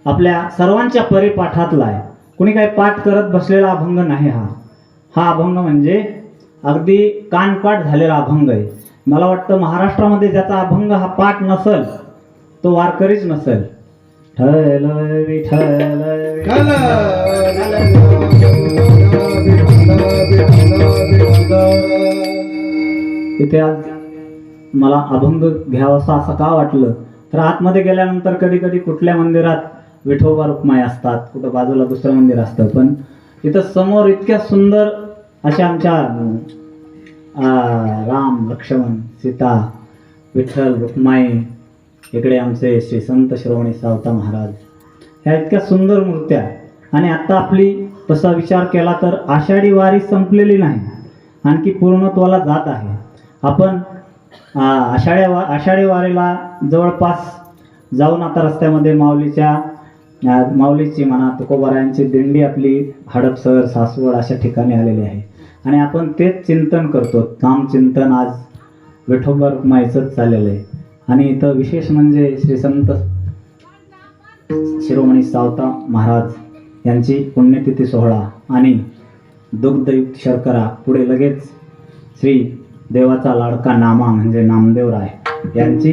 आपल्या सर्वांच्या परिपाठातला आहे. कुणी काही पाठ करत बसलेला अभंग नाही. हा अभंग म्हणजे अगदी कानपाठ झालेला अभंग आहे. मला वाटतं महाराष्ट्रामध्ये ज्याचा अभंग हा पाठ नसल तो वारकरीच नसेल. ठल विठ्ठल इथे आज मला अभंग घ्यावासा असं का वाटलं तर आतमध्ये गेल्यानंतर कधी कधी कुठल्या मंदिरात विठोबा रुक्माई असतात, कुठं बाजूला दुसरं मंदिर असतं, पण इथं समोर इतक्या सुंदर अशा आमच्या राम लक्ष्मण सीता विठ्ठल रुक्माई, इकडे आमचे श्री संत श्रोमणी सावता महाराज, ह्या इतक्या सुंदर मूर्त्या. आणि आत्ता आपली तसा विचार केला तर आषाढी वारी संपलेली नाही, आणखी पूर्णत्वाला जात आहे. आपण आषाढी वारीला जवळपास जाऊन आता रस्त्यामध्ये माऊलीची म्हणा तुकोबारायांची दिंडी आपली हडपसर सासवड अशा ठिकाणी आलेली आहे. आणि आपण तेच चिंतन करतो. नामचिंतन आज विठोबा रुक्माईचंच चाललेलं आहे. आणि इथं विशेष म्हणजे श्री संत शिरोमणी सावता महाराज यांची पुण्यतिथी सोहळा आणि दुग्धयुक्त शर्करा, पुढे लगेच श्री देवाचा लाडका नामा म्हणजे नामदेवराय यांची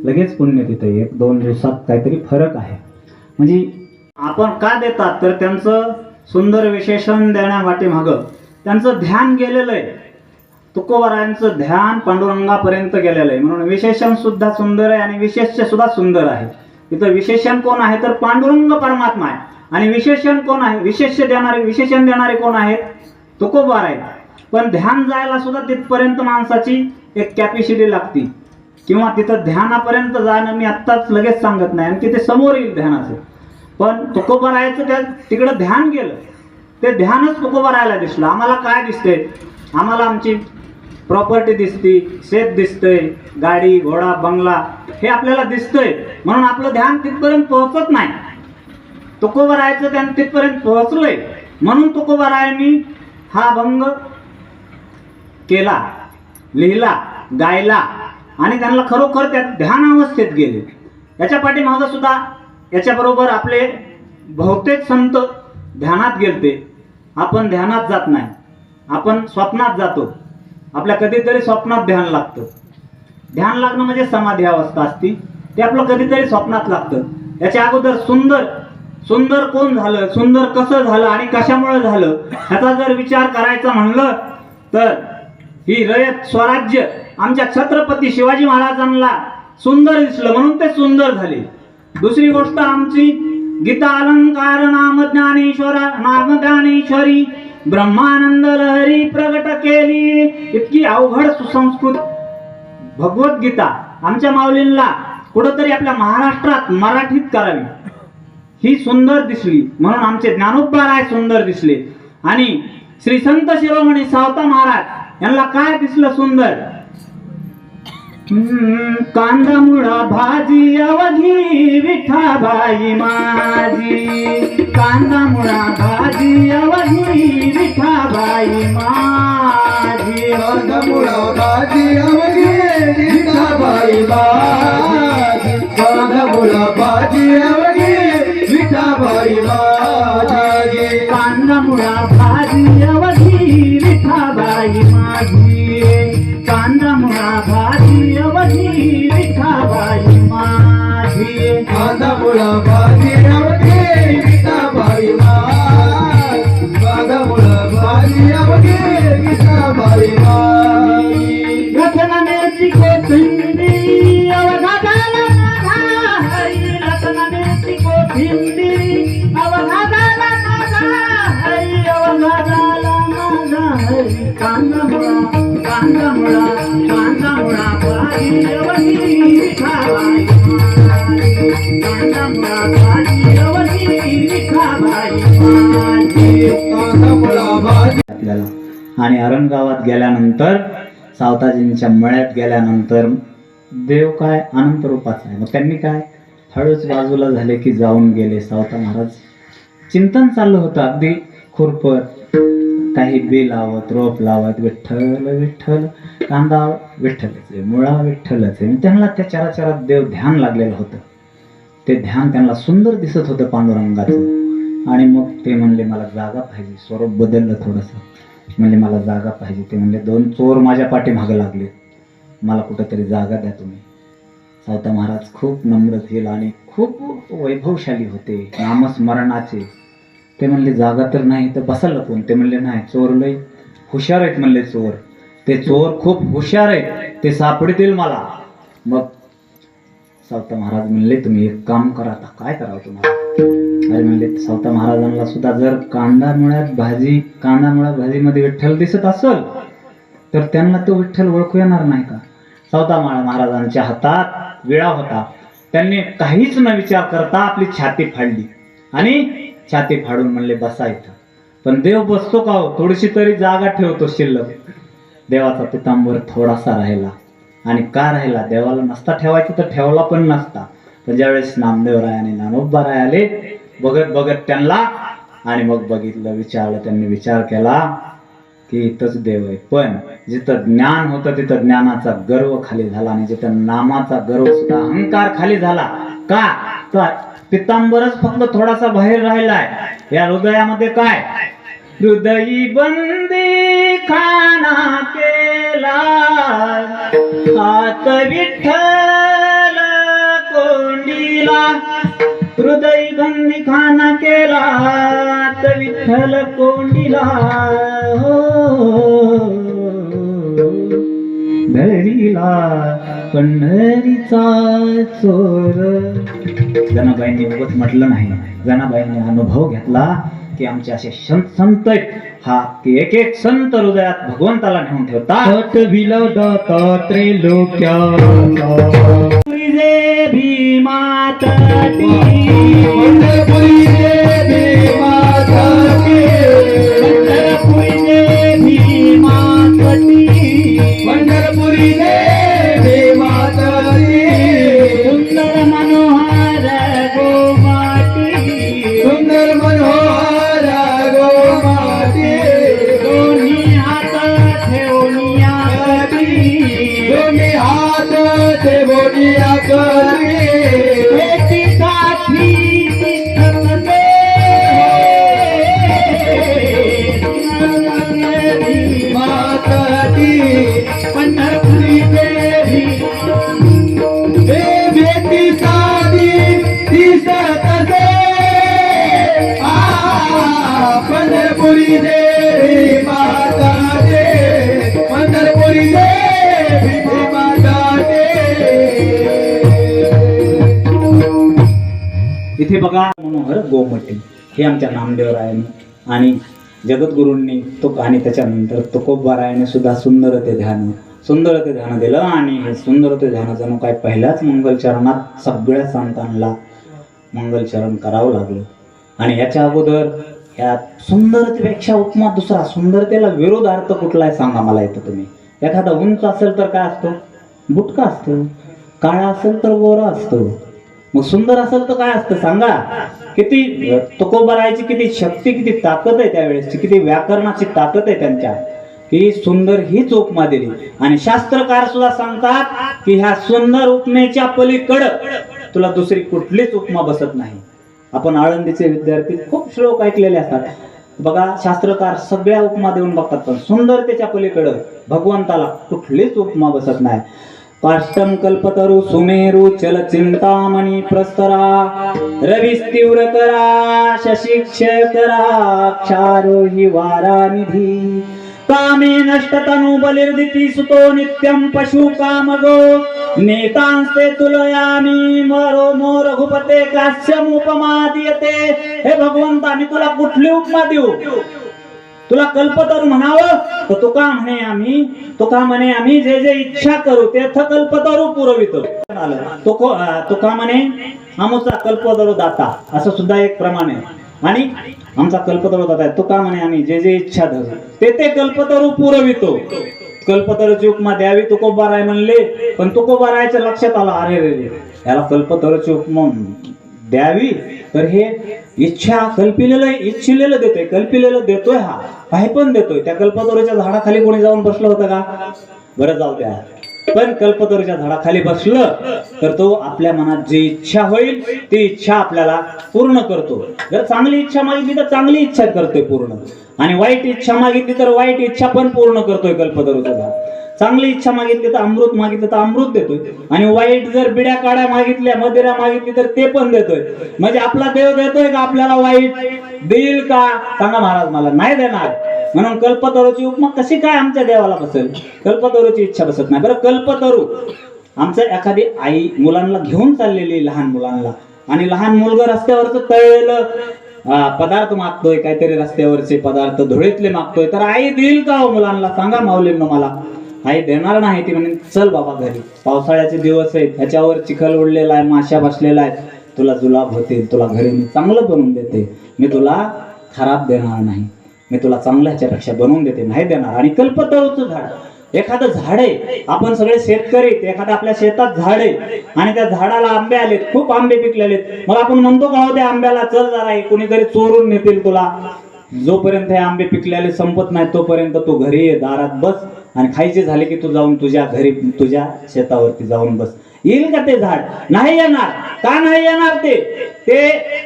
लगेच पुण्यतिथी. 1-2 दिवसात काहीतरी फरक आहे. म्हणजे आपण का देतात तर त्यांचं सुंदर विशेषण देण्यापाठीमागं त्यांचं ध्यान गेलेलं आहे. तुकोबारायांचं ध्यान पांडुरंगापर्यंत गेलेलं आहे, म्हणून विशेषण सुद्धा सुंदर आहे आणि विशेष्य सुद्धा सुंदर आहे. इथं विशेषण कोण आहे तर पांडुरंग परमात्मा आहे. आणि विशेषण कोण आहे, विशेषण देणारे कोण आहेत, तुकोबार आहेत. पण ध्यान जायला सुद्धा तिथपर्यंत माणसाची एक कॅपॅसिटी लागती, किंवा तिथं ध्यानापर्यंत जाणं मी आत्ताच लगेच सांगत नाही, आणि तिथे समोर येईल ध्यानाचं. पण तुकोबारायचं त्या तिकडं ध्यान गेलं, ते ध्यानच तुकोबारायला दिसलं. आम्हाला काय दिसतंय, आम्हाला आमची प्रॉपर्टी दिसती, शेत दिसतंय, गाडी घोडा बंगला हे आपल्याला दिसतंय, म्हणून आपलं ध्यान तिथपर्यंत पोहोचत नाही. तुकोबारायचं ध्यान तिथपर्यंत पोहोचलंय, म्हणून तुकोबारायांनी हा अभंग केला, लिहिला, गायला, आणि त्यांना खरोखर त्या ध्यान अवस्थेत गेले. याच्या पाठीमागं सुद्धा याच्याबरोबर आपले बहुतेक संत ध्यानात गेलते. आपण ध्यानात जात नाही, आपण स्वप्नात जातो. आपल्या कधीतरी स्वप्नात ध्यान लागतं. ध्यान लागणं म्हणजे समाधी अवस्था असती, ते आपलं कधीतरी स्वप्नात लागतं. याच्या अगोदर सुंदर कोण झालं, सुंदर कसं झालं आणि कशामुळे झालं ह्याचा जर विचार करायचा म्हणलं तर ही रयत स्वराज्य आमच्या छत्रपती शिवाजी महाराजांना सुंदर दिसलं म्हणून ते सुंदर झाले. दुसरी गोष्ट आमची गीता अलंकार नामज्ञानेश्वरी ब्रह्मानंद लहरी प्रगट केली. इतकी अवघड सुसंस्कृत भगवद्गीता आमच्या माऊलींना कुठंतरी आपल्या महाराष्ट्रात मराठीत करावी, ही सुंदर दिसली म्हणून आमचे ज्ञानोबराय सुंदर दिसले. आणि श्री संत शिरोमणी सावता महाराज यांना काय दिसलं सुंदर, कांदा मुळा भाजी अवघी विठाबाई माझी, कांदा मुळा भाजी अवघी विठाबाई माझी, कांदा मुळा भाजी अवघी विठाबाई माझी, कांदा मुळा भाजी अवघी विठाबाई माझी, कांदा मुळा भाजी अवघी विठाबाई माझी, कांदा मुळा भाजी अवघी विठाबाई माझी, कांदा मुळा भाजी अवघी विठाबाई माझी, कांदा मुळा भाजी अवघी विठाबाई माझी, रत्नाची कोथिंबीर अवघा झाला माझा हरी, रत्नाची कोथिंबीर अवघा झाला माझा हरी, अवघा झाला माझा हरी, कांदा मुळा भाजी अवघी विठाबाई माझी, कांदा मुळा भाजी अवघी विठाबाई माझी, कांदा मुळा भाजी. आपल्याला आणि अरणगावात गेल्यानंतर सावताजींच्या मळ्यात गेल्यानंतर देव काय अनंत रूपाचा आहे. मग त्यांनी काय हळूच बाजूला झाले की जाऊन गेले सावता महाराज. चिंतन चाललं होतं अगदी खुरपत, काही बी लावत, रोप लावत, विठ्ठल विठ्ठल, कांदा विठ्ठलच आहे, मुळा विठ्ठलच आहे. त्यांना त्या चराचरात देव ध्यान लागलेलं होतं. ते ध्यान त्यांना सुंदर दिसत होतं पांडुरंगाचं. आणि मग ते म्हणले मला जागा पाहिजे. स्वरूप बदललं थोडंसं. म्हणले मला जागा पाहिजे. ते म्हणले 2 चोर माझ्या पाठीमागं लागले, मला कुठंतरी जागा द्या तुम्ही. सावता महाराज खूप नम्रशील आणि खूप वैभवशाली होते, नामस्मरणाचे. ते म्हणले जागा तर नाही तर बसा लपून. ते म्हणले नाही, चोर लय हुशार आहेत म्हणले चोर. ते चोर खूप हुशार आहेत, ते सापडतील मला. मग सावता महाराज म्हणले तुम्ही एक काम करा, आता काय करावं तुम्हाला. अरे म्हणले सावता महाराजांना सुद्धा जर कांदा मुळ्यात भाजीमध्ये विठ्ठल दिसत असेल तर त्यांना तो विठ्ठल ओळखू येणार नाही का. सावता महाराजांच्या हातात विळा होता. त्यांनी काहीच न विचार करता आपली छाती फाडली आणि छाती फाडून म्हणले बसा इथं. पण देव बसतो का हो, थोडीशी तरी जागा ठेवतो शिल्लक. देवाचा पितांबर थोडासा राहिला. आणि का राहिला, देवाला नसता ठेवायचा तर ठेवला पण नसता. पण ज्यावेळेस नामदेवराय आणि ज्ञानोबाराय आले बघत बघत त्यांना, आणि मग बघितलं, विचारलं, त्यांनी विचार केला की इथंच देव आहे. पण जिथं ज्ञान होतं तिथं ज्ञानाचा गर्व खाली झाला आणि जिथं नामाचा गर्व सुद्धा अहंकार खाली झाला. का तर पितांबरच फक्त थोडासा बाहेर राहिलाय. या हृदयामध्ये काय, हृदयी बंदी खाना केला, हात विठ्ठल कोंडीला. हृदय बंदी खाना केला, हात विठ्ठल कोंडीला. हो धरीला पंढरीचा चोर. जनाबाईंनी उगाच म्हटलं नाही, जनाबाईंनी अनुभव घेतला की आमचे असे संत आहेत, हा की एक एक संत हृदयात भगवंताला नेऊन ठेवतात. विलवदाता त्रैलोक्याचा भीमातटी पंढरपुरी देवी माताची, पंढरपुरी देवी माताची. सुंदर मनोहर गोमाटी, सुंदर मनोहर गोमाटी. दोन्ही हात ठेवूनिया कटी, दोन्ही हात ठेवूनिया कटी. एकीसाठी तिथं माताची पंढरपुरी देवी देवी साधी दिसत असे. पंढरपुरी देवी माताचे, पंढरपुरी देवी माताचे. इथे बघा मनोहर गोमटी हे आमच्या नामदेवरायांनी आणि जगद्गुरूंनी आणि त्याच्यानंतर तुकोबारायाने सुद्धा सुंदर ते ध्यान दिलं. आणि हे सुंदर ते ध्यान जणू काय पहिल्याच मंगलचरणात सगळ्या संतांना मंगलचरण करावं लागलं. आणि याच्या अगोदर ह्या सुंदरतेपेक्षा उपमा दुसरा, सुंदरतेला विरोधार्थ कुठला आहे सांगा मला इथं तुम्ही. एखादा उंच असेल तर काय असतो, बुटका असतो. काळा असेल तर गोरा असतो. मग सुंदर असेल तर काय असतं सांगा. किती तुकोबारायची किती शक्ती, किती ताकद आहे त्यावेळेसची, किती व्याकरणाची ताकद आहे त्यांच्या. ही सुंदर हीच उपमा दिली. आणि शास्त्रकार सुद्धा सांगतात की ह्या सुंदर उपमेच्या पलीकडं तुला दुसरी कुठलीच उपमा बसत नाही. आपण आळंदीचे विद्यार्थी खूप श्लोक ऐकलेले असतात बघा. शास्त्रकार सगळ्या उपमा देऊन बघतात, पण सुंदरतेच्या पलीकडं भगवंताला कुठलीच उपमा बसत नाही. काष्टम कल्पतरु सुमेरु चल चिंतामणी प्रस्तरा, रविस्तीव्र करा शशिक्षय करा, क्षारोही वारानिधी. कामे नष्ट तनु बलिर्दिती सुतो नित्यम पशु कामगो, नेतांस्ते तुलयामी मरो मो रघुपते काश्यम उपमा दीयते. हे भगवंता मी तुला कुठली उपमा देऊ. तुला कल्पतरू म्हणावं तर तुका म्हणे आम्ही जे जे इच्छा करू तेथ कल्पतरू पुरवितो. तुका म्हणे आमचा कल्पतरू दाता, असं सुद्धा एक प्रमाण आहे. आणि आमचा कल्पतरू दाता आहे. तुका म्हणे आम्ही जे जे इच्छा धरू ते कल्पतरू पुरवितो. कल्पतरूची उपमा द्यावी तुकोबाराय म्हणले, पण तुकोबारायच्या लक्षात आलं अरे रे याला कल्पतरूची उपमा द्यावी तर हे इच्छा इच्छिलेलं देतोय, कल्पिलेलं देतोय. हा काही पण देतोय. त्या कल्पतरूच्या झाडाखाली कोणी जाऊन बसलं होतं का? बरं जाऊ द्या. पण कल्पतरूच्या झाडाखाली बसलं तर तो आपल्या मनात जी इच्छा होईल ती इच्छा आपल्याला पूर्ण करतो. जर चांगली इच्छा मागितली तर चांगली इच्छा करतोय पूर्ण, आणि वाईट इच्छा मागितली तर वाईट इच्छा पण पूर्ण करतोय कल्पतरूचं झाड. चांगली इच्छा मागितली तर अमृत मागितलं तर अमृत देतोय, आणि वाईट जर बिड्या काड्या मागितल्या, मदिरा मागितली तर ते पण देतोय. म्हणजे आपला देव देतोय का आपल्याला वाईट? देईल का? सांगा महाराज, मला नाही देणार. म्हणून कल्पतरूची उपमा कशी काय आमच्या देवाला बसेल? कल्पतरूची इच्छा बसत नाही. बरं, कल्पतरू आमचं एखादी आई मुलांना घेऊन चाललेली, लहान मुलांना, आणि लहान मुलगा रस्त्यावरच तळलेलं पदार्थ मागतोय, काहीतरी रस्त्यावरचे पदार्थ धुळीतले मागतोय, तर आई देईल का हो मुलांना? सांगा माऊलींनो मला. आई देणार नाही. ती म्हणे चल बाबा घरी, पावसाळ्याचे दिवस आहेत, ह्याच्यावर चिखल उडलेला आहे, माश्या बसलेला आहे, तुला जुलाब होतील, तुला घरी मी चांगलं बनवून देते, मी तुला खराब देणार नाही, मी तुला चांगलं ह्याच्यापेक्षा बनवून देते, नाही देणार. आणि कल्पतरूचं झाड, एखादं झाड आहे, आपण सगळे शेतकरी, एखादं आपल्या शेतात झाड आहे आणि त्या झाडाला आंबे आलेत, खूप आंबे पिकलेले, मग आपण म्हणतो का हो त्या आंब्याला चल जरा कोणीतरी चोरून नेतील तुला? जोपर्यंत हे आंबे पिकलेले संपत नाही तोपर्यंत तू घरी ये, दारात बस, आणि खायचे झाले की तू जाऊन तुझ्या घरी, तुझ्या शेतावरती जाऊन बस. येईल का ते झाड? नाही येणार. का नाही येणार? ते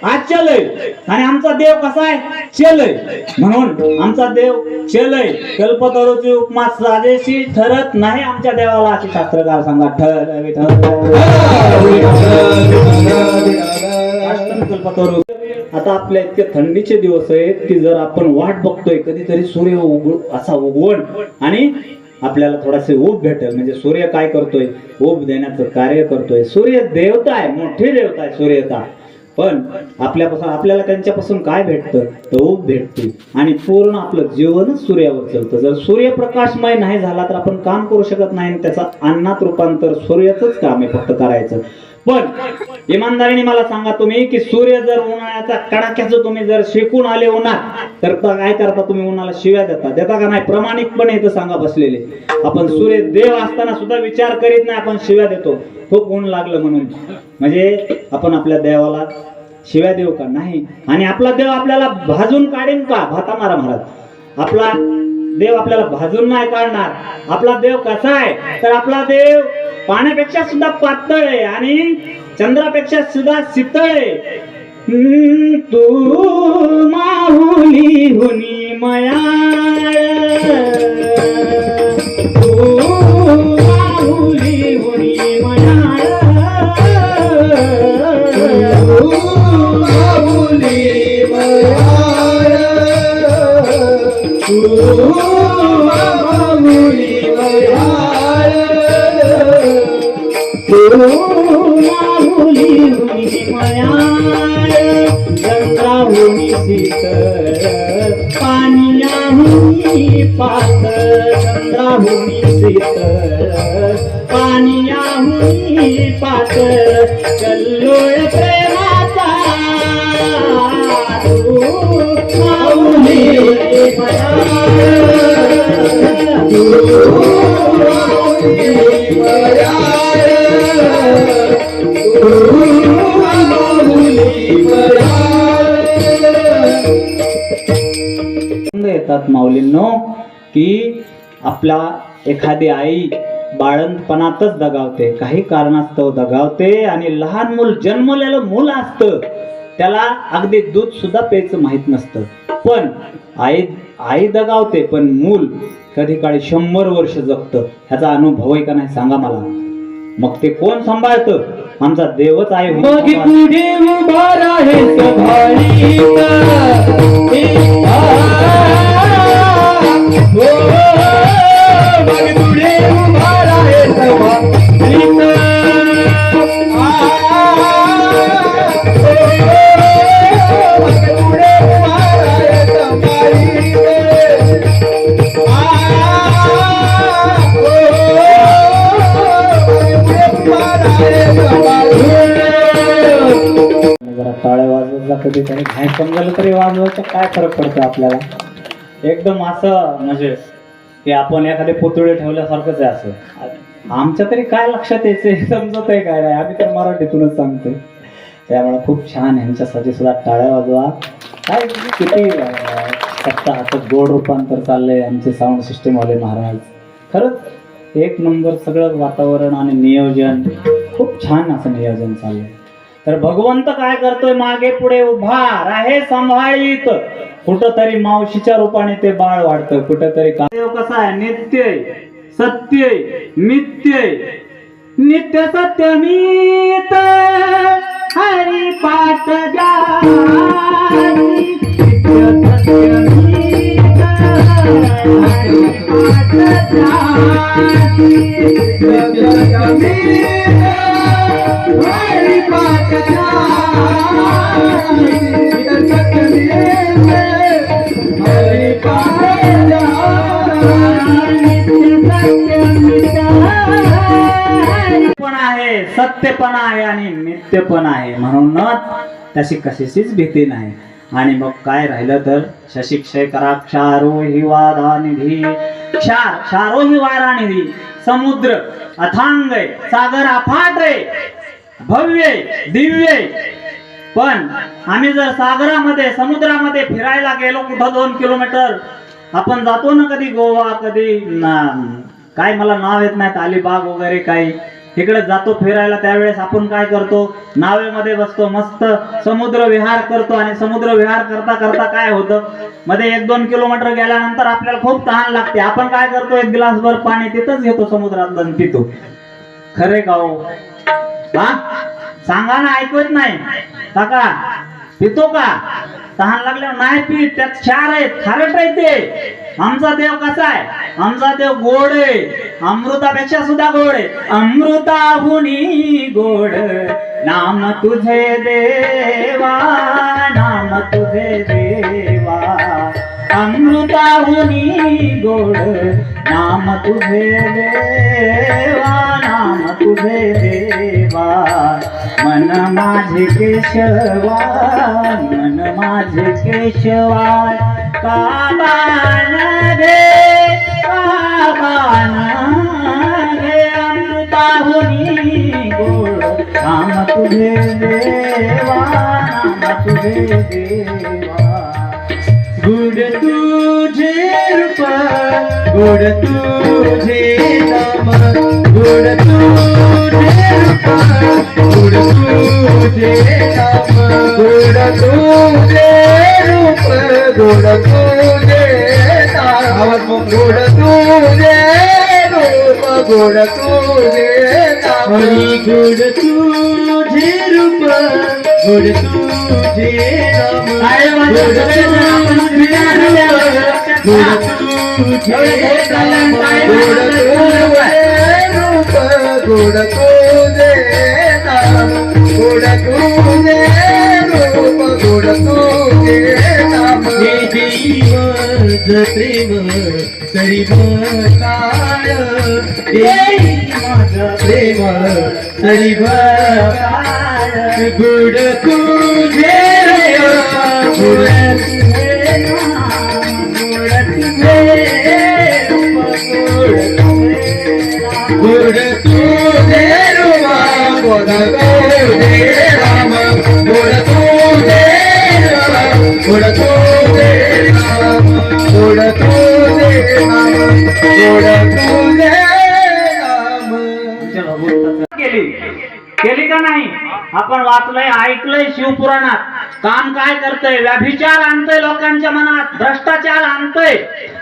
अचल आहे, आणि आमचा देव कसा आहे? चल आहे. म्हणून आमचा देव चल आहे. कल्पतरूची उपमा साजेशी ठरत नाही आमच्या देवाला, असे शास्त्रकार सांगा. कल्पतरू. आता आपल्या इतके थंडीचे दिवस आहेत की जर आपण वाट बघतोय कधीतरी सूर्य असा उगवण आणि आपल्याला थोडासे ऊब भेटेल, म्हणजे सूर्य काय करतोय? ऊब देण्याचं कार्य करतोय. सूर्य देवता आहे, मोठी देवता आहे सूर्यता. पण आपल्याला त्यांच्यापासून काय भेटतं? तर ऊब भेटते, आणि पूर्ण आपलं जीवनच सूर्यावर चालतं. जर सूर्यप्रकाशमय नाही झाला तर आपण काम करू शकत नाही, आणि त्याचा अन्नात रूपांतर सूर्याचंच काम आहे फक्त करायचं. पण इमानदारीने मला सांगा तुम्ही, की सूर्य जर उन्हाळ्याचा कडाक्याचं तुम्ही जर शेकून आले उन्हात, तर काय करता तुम्ही? उन्हाला शिव्या देता का नाही? प्रामाणिकपणे इथं सांगा बसलेले. आपण सूर्य देव असताना सुद्धा विचार करीत नाही, आपण शिव्या देतो खूप ऊन लागलं म्हणून. म्हणजे आपण आपल्या देवाला शिव्या देऊ का? नाही. आणि आपला देव आपल्याला भाजून काढेल का? भाता मारा महाराज. आपला देव आपल्याला भाजून नाही काढणार. आपला देव कसा आहे? तर आपला देव पाण्यापेक्षा सुद्धा पातळ आहे आणि चंद्रापेक्षा सुद्धा शीतळ आहे. तू माहुली हुनी मयाळ, तू माहुली हुनी मयाळ, तू माहुली मयाळ, तू माहुली मयाळ, तू माहुली हुनी मयाळ, चंद्राहुनी शीतळ, पानियाहुनी पातळ, चंद्राहुनी शीतळ, पानियाहुनी पातळ, कल्लोळ प्रेमाचा तू माहुली मयाळ, तू माहुली मयाळ, तू माहुली मयाळ. येतात माऊलींनो, की आपला एखादी आई बाळंतपणातच दगावते, काही कारणास्तव दगावते, आणि लहान मूल, जन्मलेलं मूल असतं, त्याला अगदी दूध सुद्धा प्यायचं माहित नसतं, पण आई दगावते, पण मूल कधी काळी 100 वर्ष जगतं. ह्याचा अनुभव आहे का नाही सांगा मला. मग ते कोण सांभाळतं? आमचा देवच आहे. मग पुढे उभा राहे सभाळीत, मग पुढे उभा राहे सभाळीत, मग पुढे उभा राहे सभाळीत, जरा टाळ्या वाजवायचा कधीतरी नाही समजलं तरी वाजवायचं काय फरक पडतो आपल्याला? एकदम असं म्हणजे की आपण एखादे पुतळे ठेवल्यासारखंच आहे. असं आमच्या तरी काय लक्षात यायचं समजत आहे काय नाही, आम्ही तर मराठीतूनच सांगतोय. त्यामुळे खूप छान, ह्यांच्यासाठी सुद्धा टाळ्या वाजवा. काय किती सप्ताहाचं गोड रूपांतर चाललंय आमचे साऊंड सिस्टीम वाले महाराज. खरंच एक नंबर सगळं वातावरण आणि नियोजन खूप छान असं नियोजन चाललंय. तर भगवंत काय करतोय, मागे पुढे उभा राहे सांभाळीत. कुठंतरी मावशीच्या रूपाने ते बाळ वाढतं, कुठंतरी देव कसा आहे, नित्य सत्य मिथ्य नित्य सत्य मीत हरी पाठ जाई. नित्य सत्य मीत हरी पाठ जाई. नित्य सत्य मीत हरी पाठ जाई. नित्य सत्य मीत हरी पाठ जाई. पण आहे, सत्य पण आहे आणि नित्य पण आहे, म्हणूनच त्याची कशाचीच भीती नाही. आणि मग काय राहिलं तर शशिक्षय करा क्षारोही वारानिधी. क्षारोही वारानिधी, समुद्र अथांग आहे, सागर अफाट आहे, भव्य आहे, दिव्य आहे. पण आम्ही जर सागरामध्ये समुद्रामध्ये फिरायला गेलो कुठं 2 किलोमीटर आपण जातो ना, कधी गोवा, कधी काय मला नाव येत नाही, अलिबाग वगैरे काही, तिकडे जातो फिरायला. त्यावेळेस आपण काय करतो, नावेमध्ये बसतो, मस्त समुद्र विहार करतो. आणि समुद्र विहार करता करता काय होतं, मध्ये 1-2 किलोमीटर गेल्यानंतर आपल्याला खूप तहान लागते. आपण काय करतो, 1 ग्लासभर पाणी तिथंच घेतो समुद्रातलं पितो. खरे का हो? हा, सांगा ना, ऐकत नाही काका, पितो का? तहान लागल्यावर नाही पीत, त्यात क्षार आहेत, खारट आहे ते. आमचा देव कसा आहे, आमचा देव गोड आहे, अमृतापेक्षा सुद्धा गोड आहे. अमृताहुनी गोड नाम तुझे देवा, नाम तुझे देवा. अमृताहुनी गोड नाम तुझे देवा, नाम तुझे देवा. मन माझे केशवा, मन माझे केशवा. काबान घे, काबान घे, अमृताहुनी गोड नाम तुझे देवा, नाम तुझे देवा. गुड तुझे रूप, गुड तुझे नाम, गुड तुझे रूप, गुड तुझे नाम, गुड तुझे रूप, गुड तुझे नाम, गुड तुझे रूप, गुड तुझे नाम. हरी गुड तुझे रूप, गुड तुझे नाम, गुड तुझे रूप, गुड तुझे नाम, गुड तुझे रूप, गुड तुझे नाम, गुड तुझे रूप, गुड तुझे नाम. हे देव प्रेम तरी भटाळ, हे माझं प्रेम तरी भटाळ. गुड तुझे रूप, गुड तुझे नाम, गुड तुझे रूप, गुड तुझे रूप, गुड तुझे नाम, गुड तुझे रूप, गुड तुझे नाम, गुड तुझे नाम, गुड तुझे नाम. केली का नाही? आपण वाचलंय, ऐकलंय शिवपुराणात. काम काय करतंय, व्यभिचार आणतंय लोकांच्या मनात, भ्रष्टाचार आणतंय,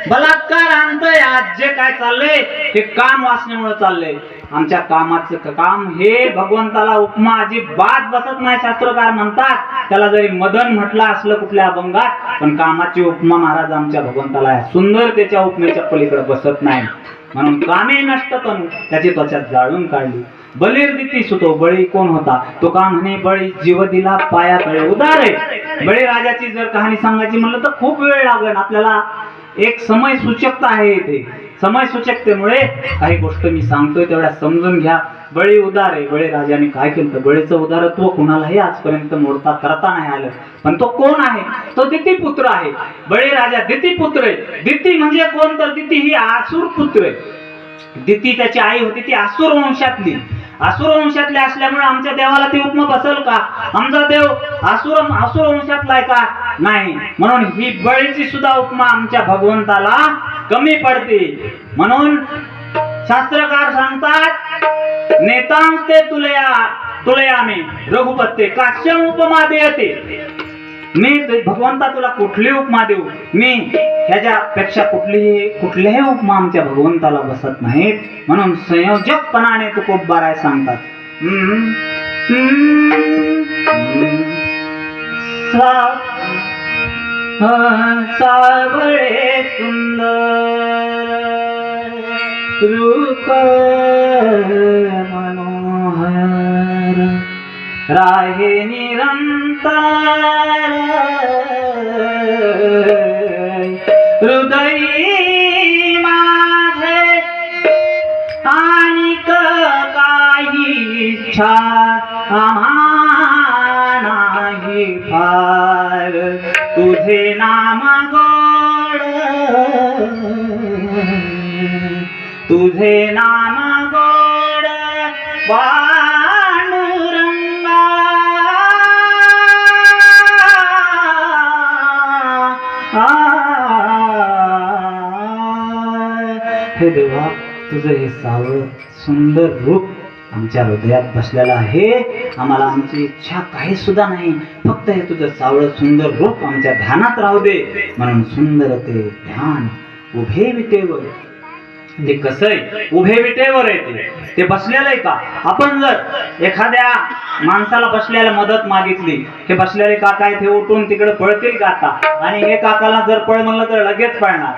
बलात्कार आणतंय. आज जे काय चाललंय ते काम वाचण्यामुळे चाललंय. आमच्या कामाचं काम हे भगवंताला उपमा अजिबात बसत नाही. शास्त्रकार म्हणतात त्याला जरी मदन म्हटलं असलं कुठल्या अभंगात, पण कामाची उपमा महाराज आमच्या भगवंताला आहे. सुंदर त्याच्या उपमेच्या पलीकडे बसत नाही. म्हणून कामे नष्ट करून त्याची त्वचा जाळून काढली. बलीर दिती सुतो, बळी कोण होता? तो का म्हणे, बळी जीव दिला पाया तळे. उदार आहे. बळी राजाची जर कहाणी सांगायची म्हणलं तर खूप वेळ लागेल आपल्याला. एक समय सूचकता आहे इथे. समय सूचकतेमुळे काही गोष्ट मी सांगतोय तेवढ्या समजून घ्या. बळी उदार आहे. बळी राजाने काय केलं? बळीचं उदारत्व कुणालाही आजपर्यंत मोडता करता नाही आलं. पण तो कोण आहे? तो दितीपुत्र आहे. बळी राजा दितीपुत्र आहे. दिती म्हणजे कोण? तर दिती ही आसुर पुत्र आहे. दिती त्याची आई होती ती आसुर वंशातली. आसुर वंशातले असल्यामुळे आमच्या देवाला ती उपमा बसल का? आमचा देव आसुर वंशातला आहे का? नाही. म्हणून ही बळीची सुद्धा उपमा आमच्या भगवंताला कमी पडते. म्हणून शास्त्रकार सांगतात नेतांते तुलयामे रघुपत्ते काश्यम उपमा देते. मी भगवंता तुला कुठली उपमा देऊ, मी ह्याच्यापेक्षा कुठल्याही उपमा आमच्या भगवंताला बसत नाहीत. म्हणून संयोजकपणाने तुकोबाराय सांगतात सावळे सुंदर रूप मनोहर राहे निरंतर हृदयी माझे आणिक काही इच्छा नाही फार तुझे नाम गोड तुझे नाम गोड पांडुरंगा हे देवा तुझं हे सावळ सुंदर रूप आमच्या हृदयात बसलेलं आहे. आम्हाला आमची इच्छा काही सुद्धा नाही, फक्त हे तुझं सावळ सुंदर रूप आमच्या ध्यानात राहू दे. म्हणून सुंदर ते ध्यान उभे विटेवर. ते कसं आहे उभे विटेवर आहे ते बसलेलं आहे का. आपण जर एखाद्या माणसाला बसलेल्या मदत मागितली, हे बसलेले काका इथे उठून तिकडे पळतील का आता, आणि हे काकाला जर पळ म्हणलं तर लगेच पळणार.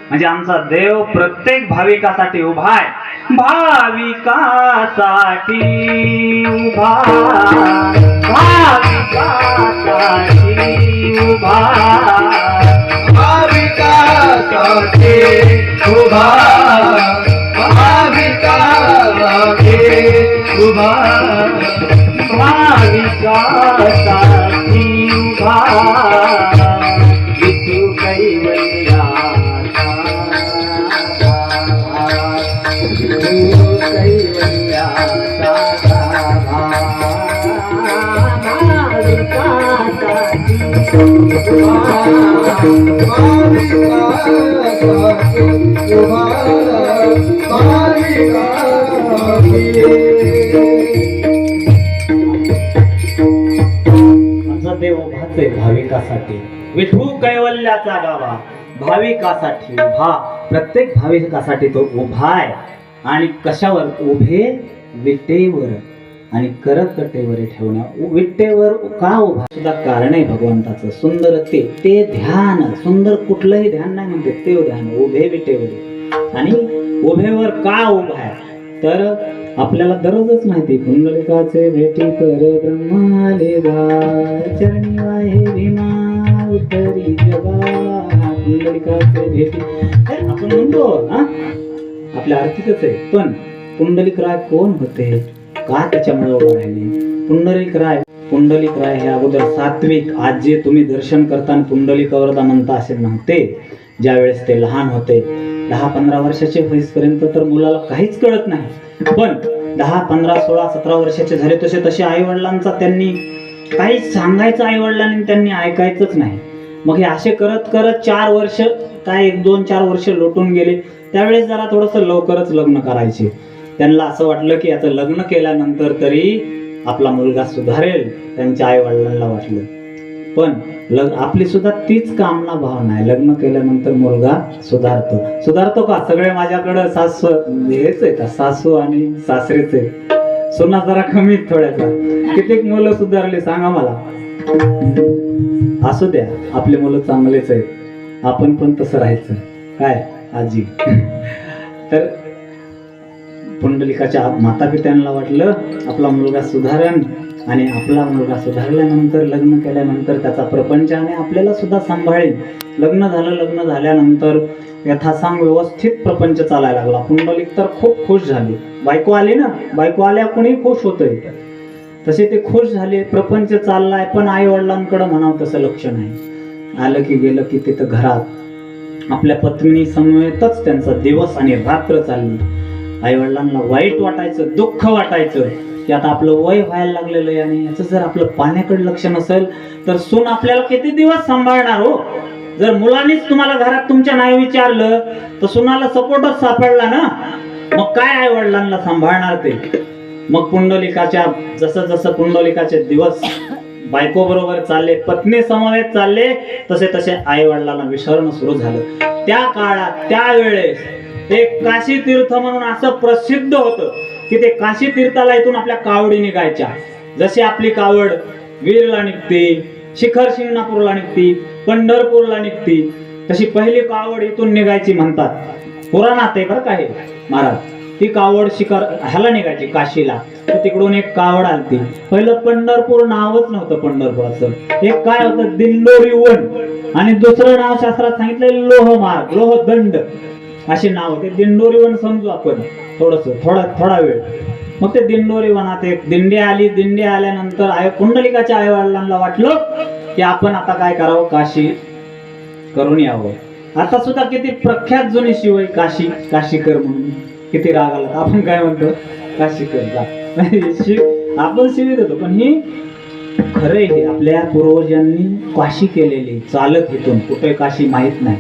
म्हणजे आमचा देव प्रत्येक भाविकासाठी उभा आहे. भाविकासाठी उभा भाविकासाठी उभा भाविकासाठी उभा भाविकासाठी उभा भाविकासाठी उभा विठू कैवल्याचा विठू कैवल्याचा आमचा देव उभाच आहे भाविकासाठी. विठू कैवल्याचा गावा भाविकासाठी उभा. प्रत्येक भाविकासाठी तो उभा आहे. आणि कशावर उभे विटेवर आणि करकटेवर ठेवण्या. विटेवर का उभा सुद्धा कारण आहे भगवंताचं. सुंदर ते ध्यान. सुंदर कुठलंही ध्यान नाही म्हणते, ते ध्यान उभे विटेवर. आणि उभेवर का उभा आहे तर आपल्याला दररोजच माहिती पुंडलिकाचे भेटी पर ब्रह्माले चरणी वाहे भीमा उतरी जगा. पुंडलिकाचे भेटी आपण म्हणतो हा आपल्या आरतीतच आहे. पण पुंडलिक राय कोण होते, का त्याच्यामुळे उभं राहिले. पुंडलिक राय हे अगोदर सात्विक. आज जे तुम्ही दर्शन करताना पुंडलिकावरदा म्हणता असे नव्हते. ज्या वेळेस ते लहान होते 10-15 वर्षाचे होईपर्यंत तर मुलाला काहीच कळत नाही. पण 10, 15, 16, 17 वर्षाचे झाले तसे आई वडिलांचा त्यांनी काहीच सांगायचं आई वडिलांनी त्यांनी ऐकायचंच नाही. मग हे असे करत करत 4 वर्ष काय 1-2-4 वर्ष लोटून गेले. त्यावेळेस जरा थोडस लवकरच लग्न करायचे. त्यांना असं वाटलं की आता लग्न केल्यानंतर तरी आपला मुलगा सुधारेल, त्यांच्या आई वडिलांना वाटलं. पण आपली सुद्धा तीच कामना भावना आहे. लग्न केल्यानंतर मुलगा सुधारतो का. सगळे माझ्याकडे सासू हेच आहेत, सासू आणि सासरेच आहे. सुना जरा कमी थोड्याचा. कित्येक मुलं सुधारले सांगा मला. असू द्या, आपले मुलं चांगलेच आहेत. आपण पण तसं राहायचं काय आजी. तर पुंडलिकाच्या माता पित्यांना वाटलं आपला मुलगा सुधारण, आणि आपला मुलगा सुधारल्यानंतर लग्न केल्यानंतर त्याचा प्रपंचाने आपल्याला सुद्धा सांभाळेल. लग्न झाल्यानंतर यथासांग व्यवस्थित प्रपंच चालायला लागला. पुंडलिक तर खूप खुश झाले. बायको आली ना, बायको आल्या कोणी खुश होतंय. तसे ते खुश झाले, प्रपंच चाललाय. पण आई वडिलांकडे म्हणावं तसं लक्ष नाही. आलं की गेलं की तिथं घरात आपल्या पत्नी समवेतच त्यांचा दिवस आणि रात्र चालली. आई वडिलांना वाईट वाटायचं, दुःख वाटायचं की आता आपलं वय व्हायला लागलेलं आहे, आणि याचं जर आपलं पाण्याकडे लक्ष नसेल तर सून आपल्याला किती दिवस सांभाळणार हो. जर मुलांनीच तुम्हाला घरात तुमच्या नाही विचारलं तर सुनाला सपोर्टच सापडला ना. मग काय आई वडिलांना सांभाळणार ते? मग पुंडलिकाच्या जसं जसं पुंडलिकाचे दिवस बायको बरोबर चालले, पत्नी समवेत चालले, तसे तसे आई वडिलांना विसरणं सुरू झालं. त्या काळात त्यावेळेस एक काशी तीर्थ म्हणून असं प्रसिद्ध होतं की ते काशी तीर्थाला इथून आपल्या कावडी निघायच्या. जशी आपली कावड वीरला निघते, शिखर शिंगणापूरला निघती, पंढरपूरला निघती, तशी पहिली कावड इथून निघायची म्हणतात. पुराणात आहे बरं काय महाराज. ती कावड शिखर ह्याला निघायची काशीला, तर तिकडून एक कावड आलती. पहिलं पंढरपूर नावच नव्हतं पंढरपुराचं. एक काय होतं दिंडोरी वन, आणि दुसरं नाव शास्त्रात सांगितलं लोहमार्ग, लोहदंड असे नाव होते. दिंडोरी वन समजू आपण थोडा वेळ. मग ते दिंडोरी वनात एक दिंडी आली. दिंडी आल्यानंतर पुंडलिकाच्या आई वडिलांना वाटलं की आपण आता काय करावं, काशी करून यावं. आता सुद्धा किती प्रख्यात जुनी शिवय काशीकर म्हणून, किती राग आला. आपण काय म्हणतो, काशीकर आपण शिवी देतो, पण ही खरंय हे आपल्या पूर्वजांनी काशी केलेली. चालत इथून कुठे काशी माहित नाही,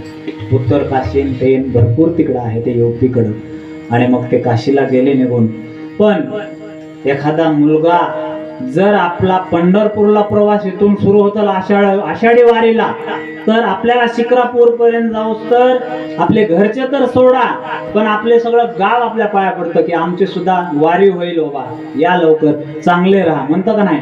उत्तर काशी ट्रेन भरपूर तिकडं आहे ते युपीकडं, आणि मग ते काशीला गेले निघून. पण एखादा मुलगा जर आपला पंढरपूरला प्रवास इथून सुरू होता आषाढी वारीला, तर आपल्याला शिक्रापूर पर्यंत जाऊस तर आपले घरचे तर सोडा, पण आपले सगळं गाव आपल्या पाया पडतं की आमची सुद्धा वारी होईल बाबा, या लवकर, चांगले राहा म्हणतं का नाही.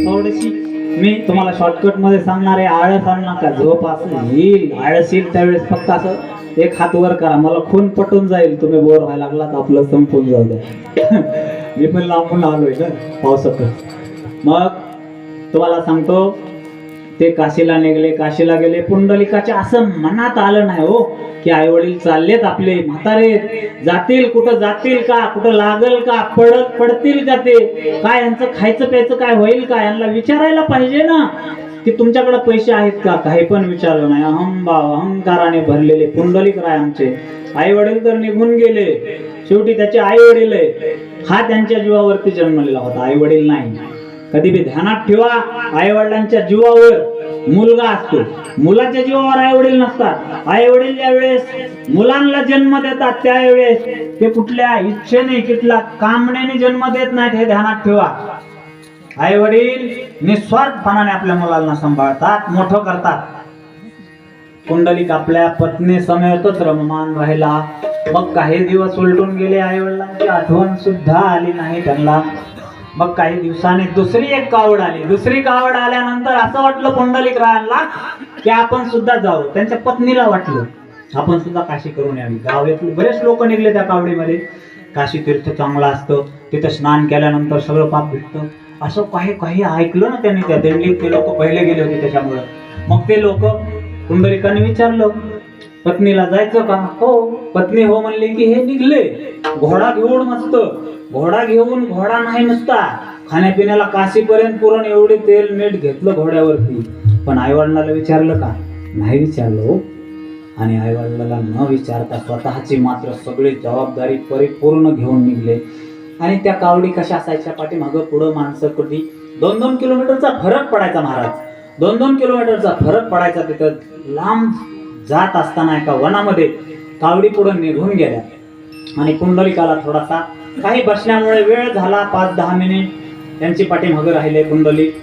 थोडीशी मी तुम्हाला शॉर्टकट मध्ये सांगणार आहे. आळस आणू नका, झोप येईल, आळस येईल त्यावेळेस फक्त असं एक हात वर करा, मला खून पटून जाईल. तुम्ही बोर व्हायला लागला तर आपलं संपून जाऊ द्या. मी पण लांबून आलोय ना पावसात. मग तुम्हाला सांगतो, ते काशीला निघले, काशीला गेले. पुंडलिकाच्या असं मनात आलं नाही हो की आई वडील चाललेत आपले, म्हातारे जातील, कुठं जातील का, कुठं लागल का, पडतील का, ते काय यांचं खायचं प्यायचं काय होईल का, यांना विचारायला पाहिजे ना की तुमच्याकडे पैसे आहेत का. काही पण विचारलं नाही. अहंकाराने भरलेले पुंडलिक राय आमचे. आई वडील तर निघून गेले, शेवटी त्याचे आई वडील आहे, हा त्यांच्या जीवावरती जन्मलेला होता, आई वडील नाही. कधी बी ध्यानात ठेवा, आई वडिलांच्या जीवावर मुलगा असतो, मुलाच्या जीवावर आई वडील नसतात. आई वडील ज्या वेळेस मुलांना जन्म देतात त्यावेळेस ते कुठल्या इच्छेने, कुठल्या कामनेने जन्म देत नाहीत, हे ध्यानात ठेवा. आई वडील निस्वार्थपणाने आपल्या मुलांना सांभाळतात, मोठं करतात. पुंडलिक आपल्या पत्नी समेतच रममान राहिला. मग काही दिवस उलटून गेले, आई वडिलांची आठवण सुद्धा आली नाही त्यांना. मग काही दिवसांनी दुसरी एक कावड आली. दुसरी कावड आल्यानंतर असं वाटलं पुंडलिक रायांना की आपण सुद्धा जाऊ. त्यांच्या पत्नीला वाटलं आपण सुद्धा काशी करून यावी. गावातले बरेच लोक निघले त्या कावडीमध्ये. काशी तीर्थ चांगलं असतं, तिथं स्नान केल्यानंतर सगळं पाप भेटतं, असं काही ऐकलं ना त्यांनी. त्या दिंडीत ते लोक पहिले गेले होते त्याच्यामुळं. मग ते लोक पुंडलिकाने विचारलं पत्नीला जायचं का. हो. पत्नी हो म्हणली की हे निघले घोडा घेऊन. मस्त घोडा घेऊन, घोडा नाही नुसता, खाण्यापिण्याला काशीपर्यंत पुरण एवढे तेल मीठ घेतलं घोड्यावरती. पण आईवडिलाला विचारलं का, नाही विचारलं. आणि आईवडिलाला न विचारता स्वतःची मात्र सगळी जबाबदारी परिपूर्ण घेऊन निघले. आणि त्या कावडी कशा असायच्या, पाठीमागं पुढं माणसं. कधी 2-2 किलोमीटरचा फरक पडायचा महाराज, 2-2 किलोमीटरचा फरक पडायचा. तिथं लांब जात असताना एका वनामध्ये कावडी पुढं निघून गेल्या. आणि पुंडलिकाला थोडासा काही बसल्यामुळे वेळ झाला, 5-10 मिनिट त्यांची पाठीमागं राहिले पुंडलिक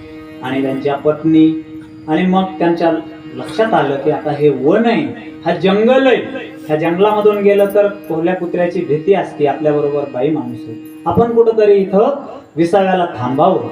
आणि त्यांच्या पत्नी. आणि मग त्यांच्या लक्षात आलं की आता हे वन आहे, हा जंगल आहे, ह्या जंगलामधून गेलं तर कोल्ह्या कुत्र्याची भीती असते, आपल्याबरोबर बाई माणूस आहे, आपण कुठंतरी इथं विसाव्याला थांबावं.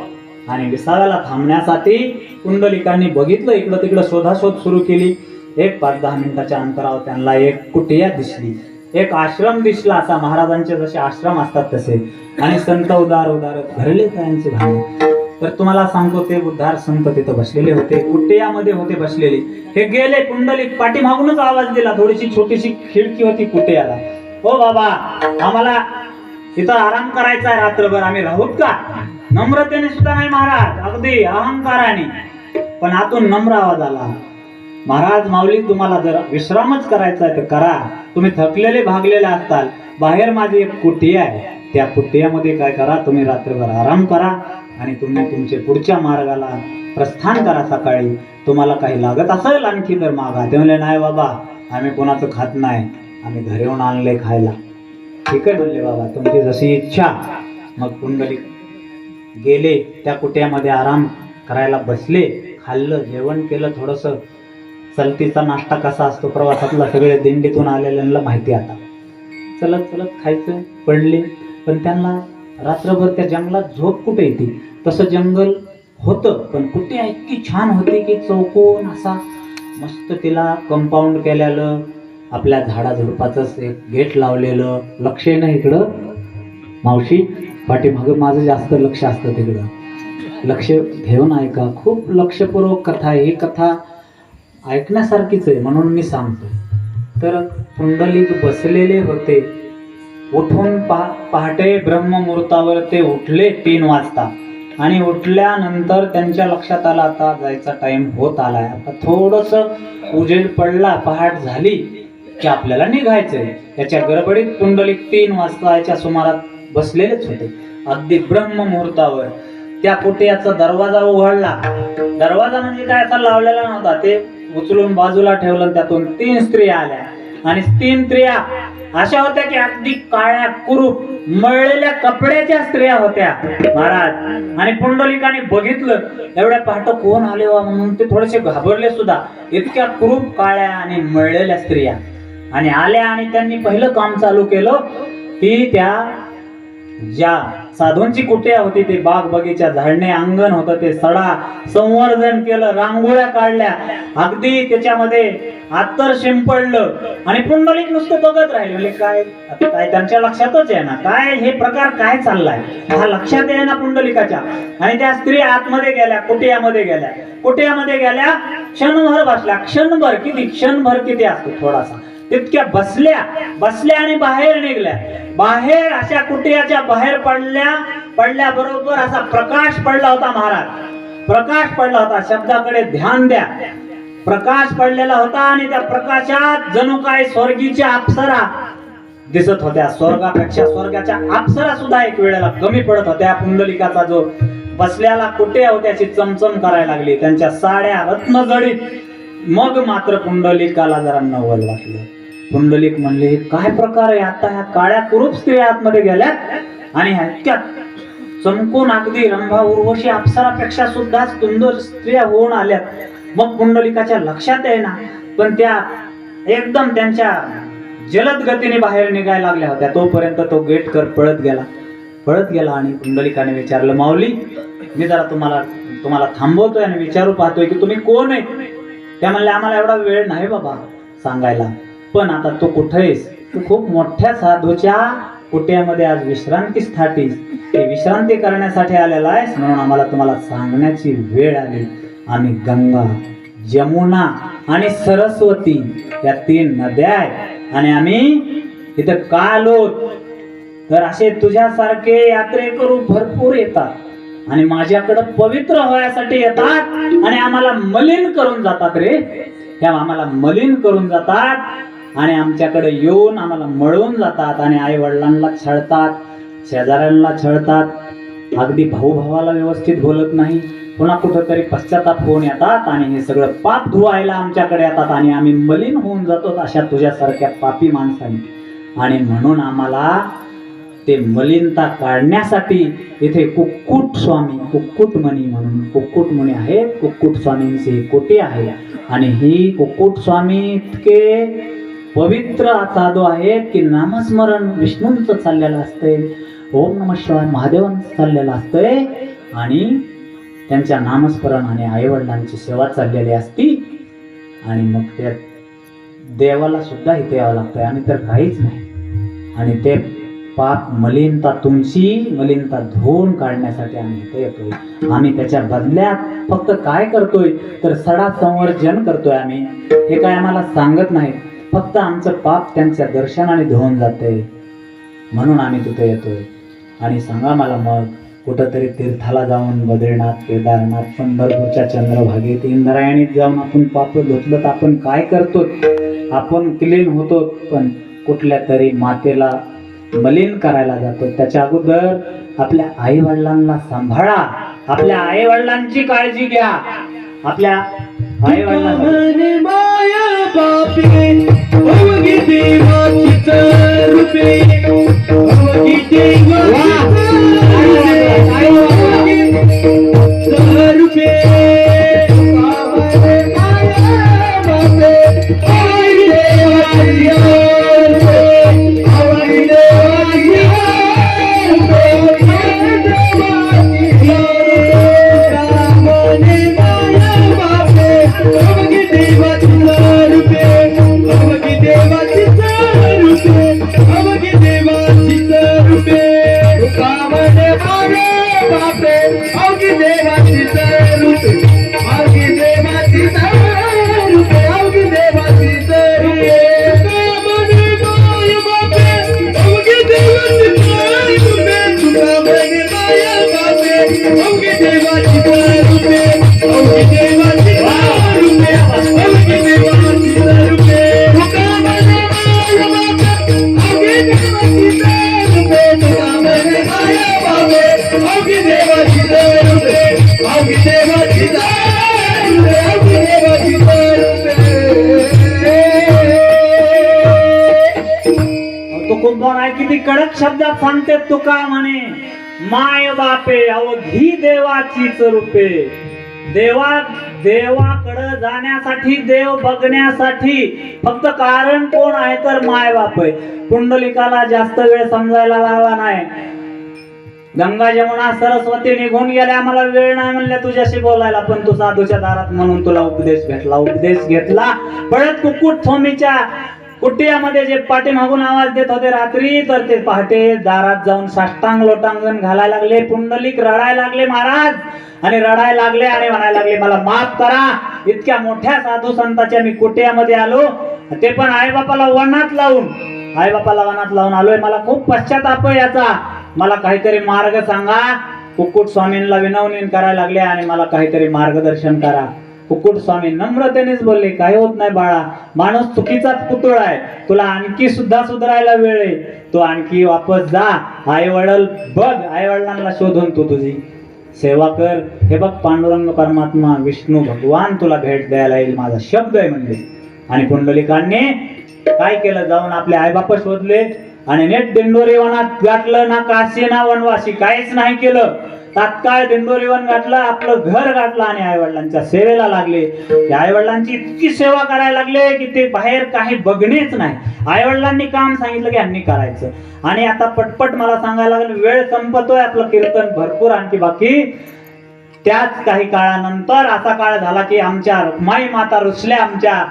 आणि विसाव्याला थांबण्यासाठी पुंडलिकांनी बघितलं, इकडं तिकडं शोधाशोध सुरू केली. एक 5-10 मिनिटाच्या अंतरावर त्यांना एक कुटिया दिसली, एक आश्रम दिसला, असा महाराजांचे जसे आश्रम असतात तसे. आणि संत उदार भरले त्यांचे भावने. तर तुम्हाला सांगतो ते उद्धार संत तिथं बसलेले होते, कुटियामध्ये होते बसलेले. हे गेले, पुंडलिक पाठीमागूनच आवाज दिला. थोडीशी छोटीशी खिडकी होती कुटियाला. हो बाबा, आम्हाला इथं आराम करायचा आहे रात्रभर, आम्ही राहूत का. नम्रतेने सुद्धा नाही महाराज, अगदी अहंकाराने. पण आतून नम्र आवाज आला, महाराज माऊली तुम्हाला जर विश्रामच करायचा आहे तर करा, तुम्ही थकलेले भागलेले असताल, बाहेर माझी एक कुटी आहे, त्या कुटियामध्ये काय करा, तुम्ही रात्रभर आराम करा आणि तुम्ही तुमचे पुढच्या मार्गाला प्रस्थान करा. सकाळी तुम्हाला काही लागत असेल आणखी तर मागा. ते म्हणले नाही बाबा, आम्ही कोणाचं खात नाही, आम्ही घरी येऊन आणले खायला. ठीक आहे बोलले बाबा, तुमची जशी इच्छा. मग पुंडलिक गेले त्या कुट्यामध्ये आराम करायला बसले, खाल्लं, जेवण केलं, थोडंसं चलतीचा नाश्ता कसा असतो प्रवासातला, सगळे दिंडीतून आलेल्यांना माहिती. आता चलत चलत खायचं पडले, पण त्यांना रात्रभर त्या जंगलात झोप कुठे येते. तसं जंगल होतं, पण कुठे इतकी छान होती की चौकोन असा मस्त तिला कंपाऊंड केलेलं, आपल्या झाडाझुडपाचंच एक गेट लावलेलं. लक्ष आहे ना इकडं मावशी, पाठीमागं माझं जास्त लक्ष असतं तिकडं, लक्ष घेऊन ऐका. खूप लक्षपूर्वक कथा आहे ही, कथा ऐकण्यासारखीच आहे म्हणून मी सांगतो. तर पुंडलिक बसलेले होते, उठून पहाटे ब्रह्ममुहूर्तावर ते उठले 3 वाजता. आणि उठल्यानंतर त्यांच्या लक्षात आलं आता जायचा टाइम होत आलाय, आता थोडंसं उजेड पडला, पहाट झाली की आपल्याला निघायचंय. त्याच्या गडबडीत पुंडलिक 3 वाजता याच्या सुमारात बसलेलेच होते, अगदी ब्रह्ममुहूर्तावर. त्या कुटियाचा दरवाजा उघडला. दरवाजा म्हणजे काय असा लावलेला नव्हता, ते उचलून बाजूला ठेवलं. त्यातून 3 स्त्रिया आल्या आणि 3 स्त्रिया अशा होत्या की अगदी काळ्या कुरूप मळलेल्या कपड्याच्या स्त्रिया होत्या महाराज. आणि पुंडलिकाने बघितलं, एवढ्या पहाट कोण आले वा म्हणून ते थोडेसे घाबरले सुद्धा. इतक्या कुरूप काळ्या आणि मळलेल्या स्त्रिया आणि आल्या आणि त्यांनी पहिलं काम चालू केलं की त्या ज्या साधूंची कुटिया होती, ते बाग बगीचा झाडणे अंगण होतं, ते सडा संवर्धन केलं, रांगोळ्या काढल्या, अगदी त्याच्यामध्ये अत्तर शिंपडलं. आणि पुंडलिक नुसतं बघत राहिले. म्हणजे काय काय त्यांच्या लक्षातच आहे ना, काय हे प्रकार काय चाललाय हा लक्षात आहे ना पुंडलिकाच्या. आणि त्या स्त्री आतमध्ये गेल्या, कुटियामध्ये गेल्या. कुटियामध्ये गेल्या, क्षणभर बसल्या. क्षणभर किती असतो थोडासा, तितक्या बसल्या आणि बाहेर निघल्या. बाहेर अशा कुटियाच्या बाहेर पडल्या बरोबर असा प्रकाश पडला होता महाराज. प्रकाश पडला होता, शब्दाकडे ध्यान द्या. प्रकाश पडलेला होता आणि त्या प्रकाशात जणू काय स्वर्गीच्या अप्सरा दिसत होत्या. स्वर्गापेक्षा स्वर्गाच्या अप्सरा सुद्धा एक वेळेला कमी पडत होत्या. पुंडलिकाचा जो बसल्याला कुटिया होती त्याची चमचम करायला लागली, त्यांच्या साड्या रत्नजडीत. मग मात्र पुंडलिकाला जरा नवल वाटलं. पुंडलिक म्हणले हे काय प्रकार आहे, आता ह्या काळ्या कुरूप स्त्रिया आतमध्ये गेल्यात आणि ह्या चमकून अगदी रंभा उर्वशी अप्सरापेक्षा सुद्धा सुंदर स्त्रिया होऊन आल्यात. मग पुंडलिकाच्या लक्षात आहे ना, पण त्या एकदम त्यांच्या जलद गतीने बाहेर निघायला लागल्या होत्या. तोपर्यंत तो गेटकर पळत गेला आणि पुंडलिकाने विचारलं, माऊली मी जरा तुम्हाला थांबवतोय आणि विचारू पाहतोय की तुम्ही कोण आहे. त्या म्हणले आम्हाला एवढा वेळ नाही बाबा सांगायला, पण आता तू कुठे आहेस. तू खूप मोठ्या साधूच्या कुटियामध्ये आज विश्रांतीसाठी ते विश्रांती करण्यासाठी आलेला आहेस, म्हणून आम्हाला तुम्हाला सांगण्याची वेळ आली. आम्ही गंगा, यमुना आणि सरस्वती या 3 नद्या आहेत आणि आम्ही इथं का आलो तर असे तुझ्यासारखे यात्रेकरू भरपूर येतात आणि माझ्याकडे पवित्र होण्यासाठी येतात आणि आम्हाला मलिन करून जातात रे. त्या आम्हाला मलिन करून जातात आणि आमच्याकडे येऊन आम्हाला मळून जातात आणि आई वडिलांना छळतात, शेजाऱ्यांना छळतात, अगदी भावाला व्यवस्थित बोलत नाही, पुन्हा कुठंतरी पश्चाताप होऊन येतात आणि हे सगळं पाप धुवायला आमच्याकडे येतात आणि आम्ही मलिन होऊन जातो अशा तुझ्यासारख्या पापी माणसांनी. आणि म्हणून आम्हाला ते मलिनता काढण्यासाठी इथे कुक्कुट स्वामी, कुक्कुटमणी म्हणून कुक्कुटमणी आहेत, कुक्कुट स्वामींची कोटी आहे. आणि ही कुक्कुट स्वामी इतके पवित्र साधू आहेत की नामस्मरण विष्णूंचं चाललेलं असतंय, ओम नमः शिवाय महादेवांचं चाललेलं असतंय आणि त्यांच्या नामस्मरण आणि आईवडिलांची सेवा चाललेली असती. आणि मग त्या देवाला सुद्धा इथे यावं लागतंय आणि तर काहीच नाही. आणि ते पाप मलिनता, तुमची मलिनता धुवून काढण्यासाठी आम्ही इथे येतोय. आम्ही त्याच्या बदल्यात फक्त काय करतोय तर सडा संवर्जन करतोय. आम्ही हे काय आम्हाला सांगत नाही, फक्त आमचं पाप त्यांच्या दर्शनाने धुवून जाते म्हणून आम्ही तिथे येतोय. आणि सांगा मला मग कुठंतरी तीर्थाला जाऊन बद्रीनाथ, केदारनाथ, पंढरपूरच्या चंद्रभागेत, इंद्रायणीत जाऊन आपण पाप धुतलं तर आपण काय करतो? आपण क्लीन होतो, पण कुठल्या तरी मातेला मलिन करायला जातो. त्याच्या अगोदर आपल्या आई वडिलांना सांभाळा, आपल्या आई वडिलांची काळजी घ्या. आपल्या आई वडिलांना म्हणे माया बापे अवघी देवाचीच रूपे, अवघी देवाचीच रूपे, माया बापे अवघी देवाची रूपे, अवघी देवाची किती कडक शब्दात सांगते तुका म्हणे माय बापे अवघी देवाचीच रूपे. देवाकडे जाण्यासाठी, देव बघण्यासाठी फक्त कारण कोण आहे तर माय बाप आहे. पुंडलिकाला जास्त वेळ समजायला लावला नाही. गंगा जमुना सरस्वती निघून गेल्या, आम्हाला वेळ नाही म्हणल्या तुझ्याशी बोलायला, पण तू साधूच्या दारात म्हणून तुला उपदेश भेटला. उपदेश घेतला. पळत कुक्कुट थोमीच्या कुटियामध्ये जे पाठीमागून आवाज देत होते रात्री, तर ते पहाटे दारात जाऊन साष्टांग लोटांगण घालायला लागले. पुंडलिक रडायला लागले महाराज, आणि रडायला लागले आणि म्हणायला लागले मला माफ करा, इतक्या मोठ्या साधू संतांच्या मी कुटियामध्ये आलो, ते पण आईबापाला वनात लावून आलोय. मला खूप पश्चाताप आहे याचा, मला काहीतरी मार्ग सांगा. कुक्कुट स्वामींना विनवणी करायला लागले आणि मला काहीतरी मार्गदर्शन करा. कुक्कुट स्वामी नम्रतेनेच बोलले काही होत नाही बाळा, माणूस चुकीचाच पुतळा आहे, तुला आणखी सुद्धा सुधारायला वेळ आहे, तू आणखी वापस जा, आई वडील बघ, आई वडिलांना शोधून तू तुझी सेवा कर. हे बघ पांडुरंग परमात्मा विष्णू भगवान तुला भेट द्यायला येईल, माझा शब्द आहे म्हणले. आणि पुंडलिकांनी काय केलं, जाऊन आपले आईबाप शोधले आणि नेट दिंडोरी वनात गाठलं. ना काशी ना वनवासी काहीच नाही केलं, तात्काळ दिंडोरी वन गाठलं, आपलं घर गाठलं आणि आई वडिलांच्या सेवेला लागले. आई वडिलांची इतकी सेवा करायला लागले की ते बाहेर काही बघणेच नाही. आई वडिलांनी काम सांगितलं की यांनी करायचं. आणि आता पटपट मला सांगायला लागलं, वेळ संपतोय, आपलं कीर्तन भरपूर आणखी बाकी. त्याच काही काळानंतर असा काळ झाला की आमच्या रुक्माई माता रुसल्या आमच्या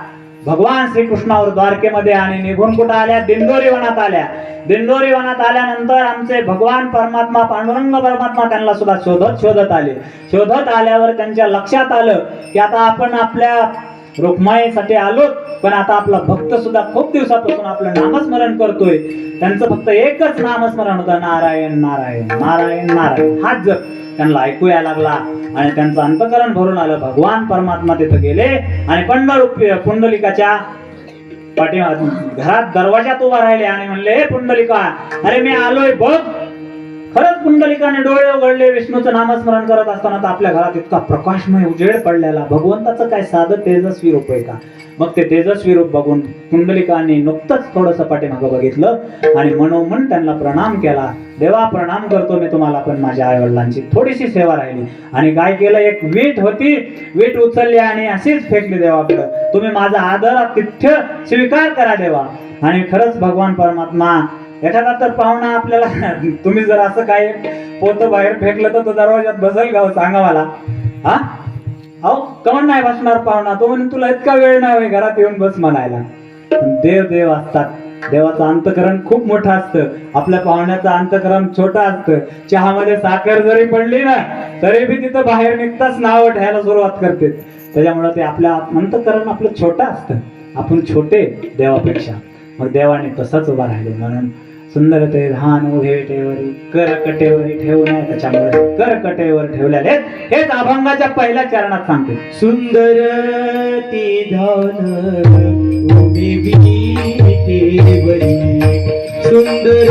भगवान श्रीकृष्णावर द्वारकेमध्ये, आणि निघून कुठं आल्या, दिंडोरी वनात आल्या. दिंडोरी वनात आल्यानंतर आमचे भगवान परमात्मा पांडुरंग परमात्मा त्यांना सुद्धा शोधत आले. शोधत आल्यावर त्यांच्या लक्षात आलं की आता आपण आपल्या रुक्माईसाठी आलो, पण आता आपला भक्त सुद्धा खूप दिवसापासून आपलं नामस्मरण करतोय. त्यांचं फक्त एकच नामस्मरण होतं, नारायण नारायण नारायण नारायण. हाच जप त्यांना ऐकू यायला लागला आणि त्यांचं अंतकरण भरून आलं. भगवान परमात्मा तिथं गेले आणि पुंडलिकाच्या घरात दरवाजात उभा राहिले आणि म्हणले, हे पुंडलिका, अरे मी आलोय बघ. खरंच पुंडलिकाने डोळे उघडले. विष्णूचं नामस्मरण करत असताना तर आपल्या घरात इतका प्रकाशमय उजेड पडलेला. भगवंताचं काय साधं तेजस्वी रूप आहे का? मग ते तेजस्वी रूप बघून पुंडलिकाने नुकतंच थोडंसं पाठीमागं बघितलं आणि मनोमन त्यांना प्रणाम केला. देवा प्रणाम करतो मी तुम्हाला, पण माझ्या आई वडिलांची थोडीशी सेवा राहिली. आणि काय केलं, एक वीट होती, वीट उचलली आणि अशीच फेकली देवाकडं. तुम्ही माझा आदर आतिथ्य स्वीकार करा देवा. आणि खरंच भगवान परमात्मा, एखादा तर पाहुणा आपल्याला, तुम्ही जर असं काय पोतं बाहेर फेकलं तर तो दरवाजात बसेल का? सांगा मला. हा अहो कमन नाही बसणार पाहुणा, तो म्हणे तुला इतका वेळ नाही घरात येऊन बस म्हणायला. देव असतात, देवाचं अंतकरण खूप मोठं असतं, आपल्या पाहुण्याचं अंतकरण छोटं असतं. चहामध्ये साखर जरी पडली ना तरी बी तिथं बाहेर निघताच नाव ठेवायला सुरुवात करते. त्याच्यामुळे ते आपल्या अंतकरण आपलं छोटं असतं, आपण छोटे देवापेक्षा. मग देवाने तसंच उभा राहिले. म्हणून सुंदर ते धान उभे विटेवरी करकटेवरी ठेवू नये, त्याच्यामुळे करकटेवर ठेवलेले हेच अभंगाच्या पहिल्या चरणात सांगते. सुंदर ते ध्यान उभे विटेवरी, सुंदर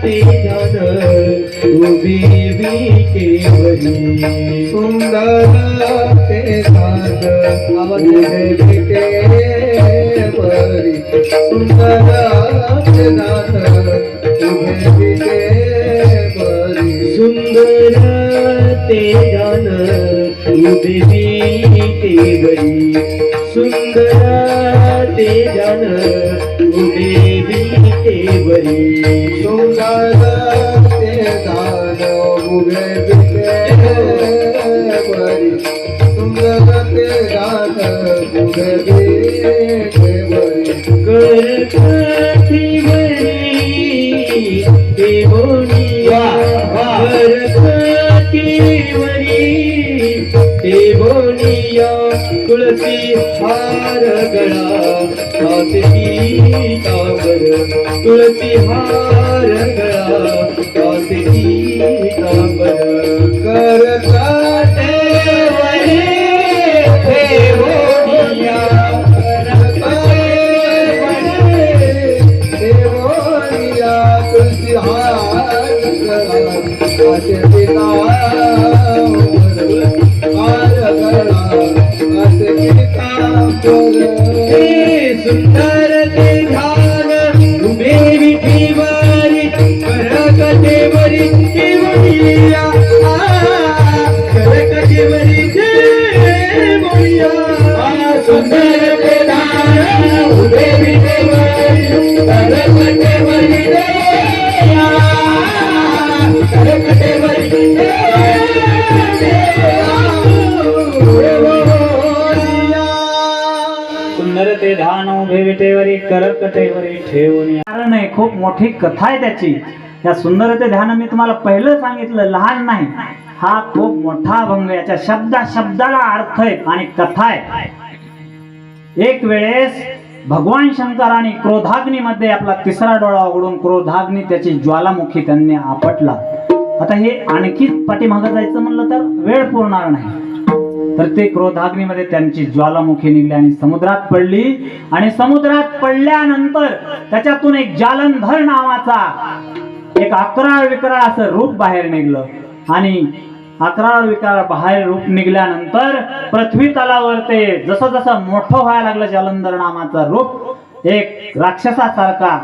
ते ध्यान उभे विटेवरी, सुंदर ते ध्यान उभे विटेवरी, सुंदर ते ध्यान उभे विटेवरी, सुंदर ते ध्यान उभे विटेवरी, सुंदर ते ध्यान उभे विटेवरी, सुंदर ते ध्यान उभे विटेवरी, सुंदर ते ध्यान उभे विटेवरी, करकटीवरी देवोनिया, करकटीवरी देवोनिया, तुळसी हार गळा हाती तांबर, तुळसी हार गळा हाती तांबर, करकटीवरी देवोनिया, देवोनिया, तुळसी हार गळा हाती सुंदर ते ध्यान उभे विटेवरी, करकटेवरी देवोनिया, करकटेवरी देवोनिया, सुंदर ते ध्यान उभे विटेवरी, करकटेवरी देवोनिया, करकटेवरी सुंदर ते धान उभे विटेवरी करकटेवरी ठेवून. कारण आहे खूप मोठी कथा आहे त्याची. या सुंदर ते ध्यान मी तुम्हाला पहिलं सांगितलं, लहान नाही, हा खूप मोठा अभंग. याच्या शब्दाला अर्थ आहे आणि कथा आहे. एक वेळेस भगवान शंकराने क्रोधाग्नीमध्ये आपला तिसरा डोळा उघडून क्रोधाग्नी त्याची ज्वालामुखी त्यांनी आपटला. आता हे आणखी पाठीमागं जायचं म्हणलं तर वेळ पुरणार नाही. तर ते क्रोधाग्नीमध्ये त्यांची ज्वालामुखी निघली आणि समुद्रात पडली. आणि समुद्रात पडल्यानंतर त्याच्यातून एक जालंधर नावाचा एक अकराळ विकराळ असं रूप बाहेर निघलं. आणि अकराळ विकराळ बाहेर रूप निघल्यानंतर पृथ्वी तलावर ते जसं जसं मोठं व्हायला लागलं जालंधर नामाचं रूप, एक राक्षसासारखा,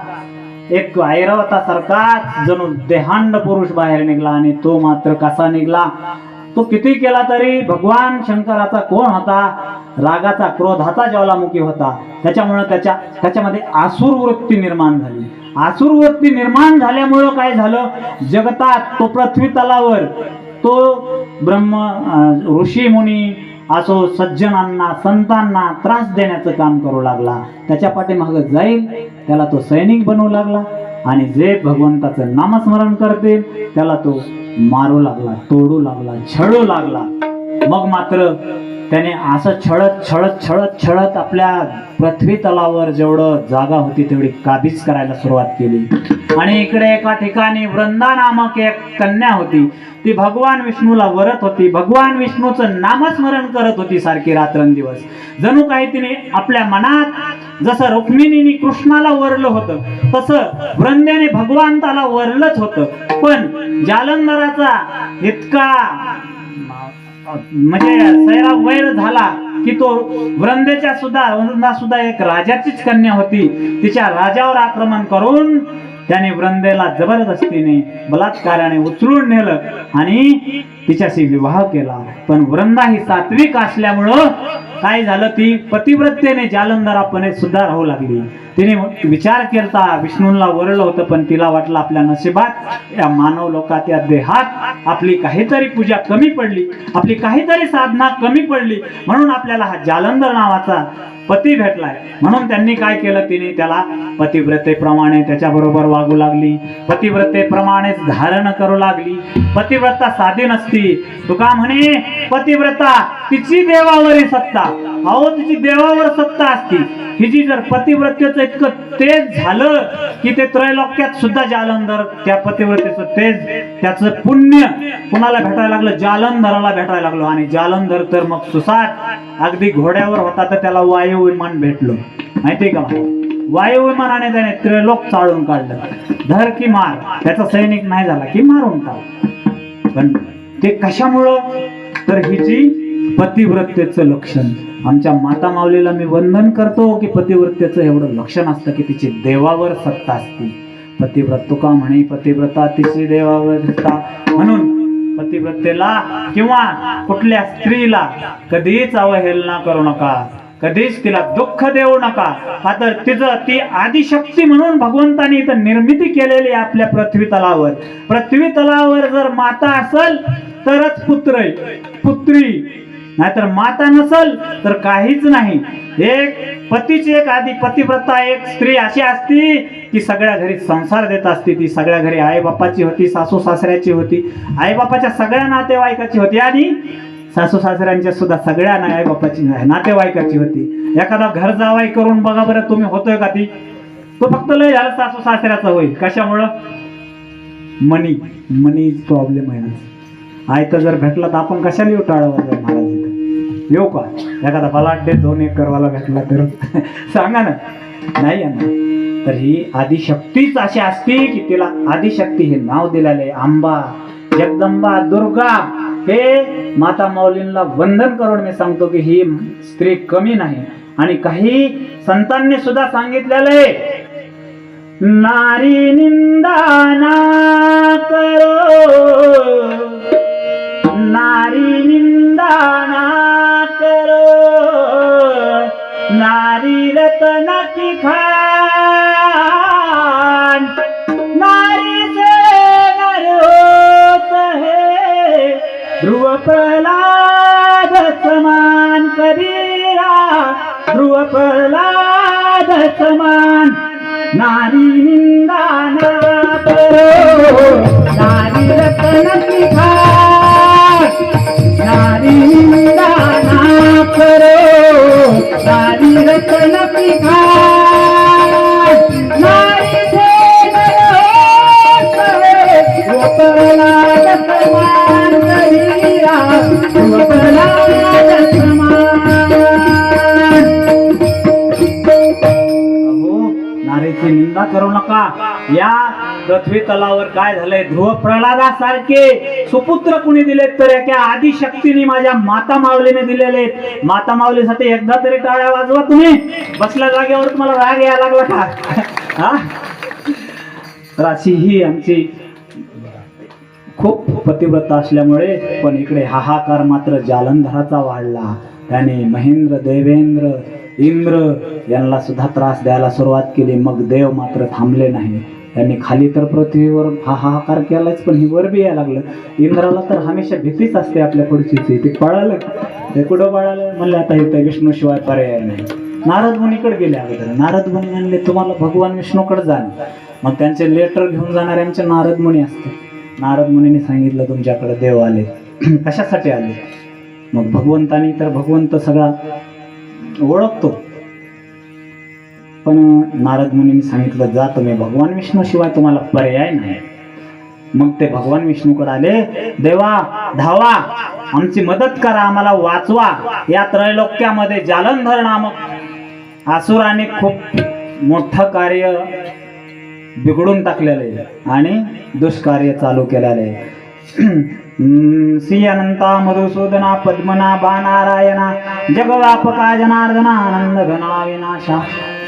एक ऐरावतासारखा जणू देहांड पुरुष बाहेर निघला. आणि तो मात्र कसा निघला, तो किती केला तरी भगवान शंकराचा कोण होता, रागाचा क्रोधाचा ज्वालामुखी होता. त्याच्यामुळे त्याच्यामध्ये आसुर वृत्ती निर्माण झाली. आसुर वृत्ती निर्माण झाल्यामुळं काय झालं, जगतात तो पृथ्वी तलावर तो ब्रह्म ऋषी मुनी असो सज्जनांना संतांना त्रास देण्याचं काम करू लागला. त्याच्या पाठीमागं जाईल त्याला तो सैनिक बनवू लागला. आणि जे भगवंताचं नामस्मरण करतील त्याला तो मारू लागला, तोडू लागला, छळू लागला. मग मात्र त्याने असं छळत आपल्या पृथ्वी तलावर जेवढं जागा होती तेवढी काबीज करायला सुरुवात केली. आणि इकडे एका ठिकाणी वृंदा नामक एक कन्या होती. ती भगवान विष्णूला वरत होती, भगवान विष्णूचं नामस्मरण करत होती सारखी रात्रंदिवस. जणू काही तिने आपल्या मनात जसं रुक्मिणीने कृष्णाला वरलं होतं तसं वृंद्याने भगवंताला वरलंच होतं. पण जालंधराचा इतका म्हणजे सैरा वैर झाला की तो वृंदा सुद्धा एक राजाचीच कन्या होती. तिच्या राजावर आक्रमण करून त्याने वृंदेला जबरदस्तीने बलात्काराने उचलून नेलं आणि तिच्याशी विवाह केला. पण वृंदा ही सात्विक असल्यामुळं काय झालं, ती पतिव्रतेने जालंधरापणे सुद्धा राहू लागली. तिने विचार केला, विष्णूंना वरलं होतं पण तिला वाटलं आपल्या नशिबात या मानव लोकात या देहात आपली काहीतरी पूजा कमी पडली, आपली काहीतरी साधना कमी पडली, म्हणून आपल्याला हा जालंधर नावाचा पती भेटलाय. म्हणून त्यांनी काय केलं, तिने त्याला पतिव्रतेप्रमाणे त्याच्याबरोबर वागू लागली, पतिव्रतेप्रमाणेच धारण करू लागली. पतिव्रता साधी नसती. तुका म्हणे पतिव्रता तिची देवावरी सत्ता. अहो तिची देवावर सत्ता असती. हिची जर पतिव्रतेचं इतकं तेज झालं की ते त्रैलोक्यात सुद्धा जालंधर त्या पतिव्रतेचं तेज, त्याचं पुण्य कुणाला भेटायला लागलं, जालंधराला भेटायला लागलो. आणि जालंधर तर मग सुसाट अगदी घोड्यावर होता, तर त्याला वायू विमान भेटलं. माहिती का, वायू विमानाने त्याने त्रैलोक चाळून काढलं. धर की मार, त्याचा सैनिक नाही झाला की मारून टाक. पण ते कशामुळं, तर हिची पतिव्रतेचं लक्षण. आमच्या माता माऊलीला मी वंदन करतो की पतिव्रतेचं एवढं लक्षण असतं की तिची देवावर सत्ता असते. पतिव्रत तुका म्हणे पतिव्रता तिची देवावर सत्ता. म्हणून पतिव्रतेला किंवा कुठल्या स्त्रीला कधीच अवहेलना करू नका, कधीच तिला दुःख देऊ नका. का तर तिचं ती आदिशक्ती म्हणून भगवंतानी इथं निर्मिती केलेली आहे आपल्या पृथ्वी तलावर. पृथ्वी तलावर जर माता असेल तरच पुत्र आहे, पुत्री, नाहीतर माता नसल तर काहीच नाही. एक पतीची एक आधी पतिव्रता एक स्त्री अशी असती की सगळ्या घरी संसार देत असते. ती सगळ्या घरी आई बापाची होती, सासू सासऱ्याची होती, आई बापाच्या सगळ्या नातेवाईकाची होती आणि सासू सासऱ्यांच्या सुद्धा सगळ्या आई बापाची नातेवाईकाची होती. एखादा घर जावाई करून बघा बरं तुम्ही, होतोय का ती? तो फक्त लय झालं सासू सासऱ्याचा होईल. कशामुळं? मनी प्रॉब्लेम आहे. आई तर जर भेटला तर आपण कशाला येऊ टाळावं महाराज इथं येऊ का? एखादा फलाट 2 एकरवाला भेटला तर सांगा ना, नाही ना. तर ही आदिशक्तीच अशी असती की तिला आदिशक्ती हे नाव दिलेले. आंबा, जगदंबा, दुर्गा, हे माता माऊलींना वंदन करून मी सांगतो की ही स्त्री कमी नाही. आणि काही संतांनी सुद्धा सांगितलेले, नारी निंदा ना करो, नारी निंदा ना करो, नारी रतन की खान, नारी से नर होत है ध्रुव प्रहलाद समान. कबीरा ध्रुव प्रहलाद समान. नारी निंदा ना करो, नारी रतन की खान, नारी निंदा ना करो, नारी रतन की खान, नारी से नर होत है ध्रुव प्रहलाद समान. कबीरा ध्रुव प्रहलाद समान. नारीची निंदा करू नका. या पृथ्वी तलावर काय झालंय, ध्रुव प्रल्हादासारखे सुपुत्र कुणी दिलेत तर एका आदिशक्तीने माझ्या माता माऊलीने दिलेले. माता माऊलीसाठी एकदा तरी टाळ्या वाजवा तुम्ही. बसल्या जागेवर तुम्हाला राग यायला लागला का? हा, तर अशी ही आमची खूप पतिव्रता असल्यामुळे. पण इकडे हाहाकार मात्र जालंधराचा वाढला. त्याने महेंद्र, देवेंद्र, इंद्र यांना सुद्धा त्रास द्यायला सुरुवात केली. मग देव मात्र थांबले नाही. त्यांनी खाली तर पृथ्वीवर हाहाकार केलाच, पण ही वर बी यायला लागलं. इंद्राला तर हमेशा भीतीच असते आपल्या पुढची. ते पळालं, ते कुठं पळालं म्हणले आता इथं विष्णूशिवाय पर्याय नाही. नारद मुनीकडे गेले अगोदर. नारद मुनी म्हणले तुम्हाला भगवान विष्णूकडे जाणे. मग त्यांचे लेटर घेऊन जाणारे आमचे नारद मुनी असते. नारद मुनीने सांगितलं तुमच्याकडे देव आले. कशासाठी आले? मग भगवंतानी, तर भगवंत सगळा ओळखतो. पण नारद मुनींनी सांगितलं जा तुम्ही, भगवान विष्णू शिवाय तुम्हाला पर्याय नाही. मग ते भगवान विष्णूकडे आले. देवा धावा, आमची मदत करा, आम्हाला वाचवा. या त्रैलोक्यामध्ये जालंधर नामक असुराने खूप मोठं कार्य बिघडून टाकलेले आणि दुष्कार्य चालू केलेले. श्री अनंता मधुसूदना पद्मनाभा नारायणा जगव्यापका जनार्दना आनंद घना विनाशा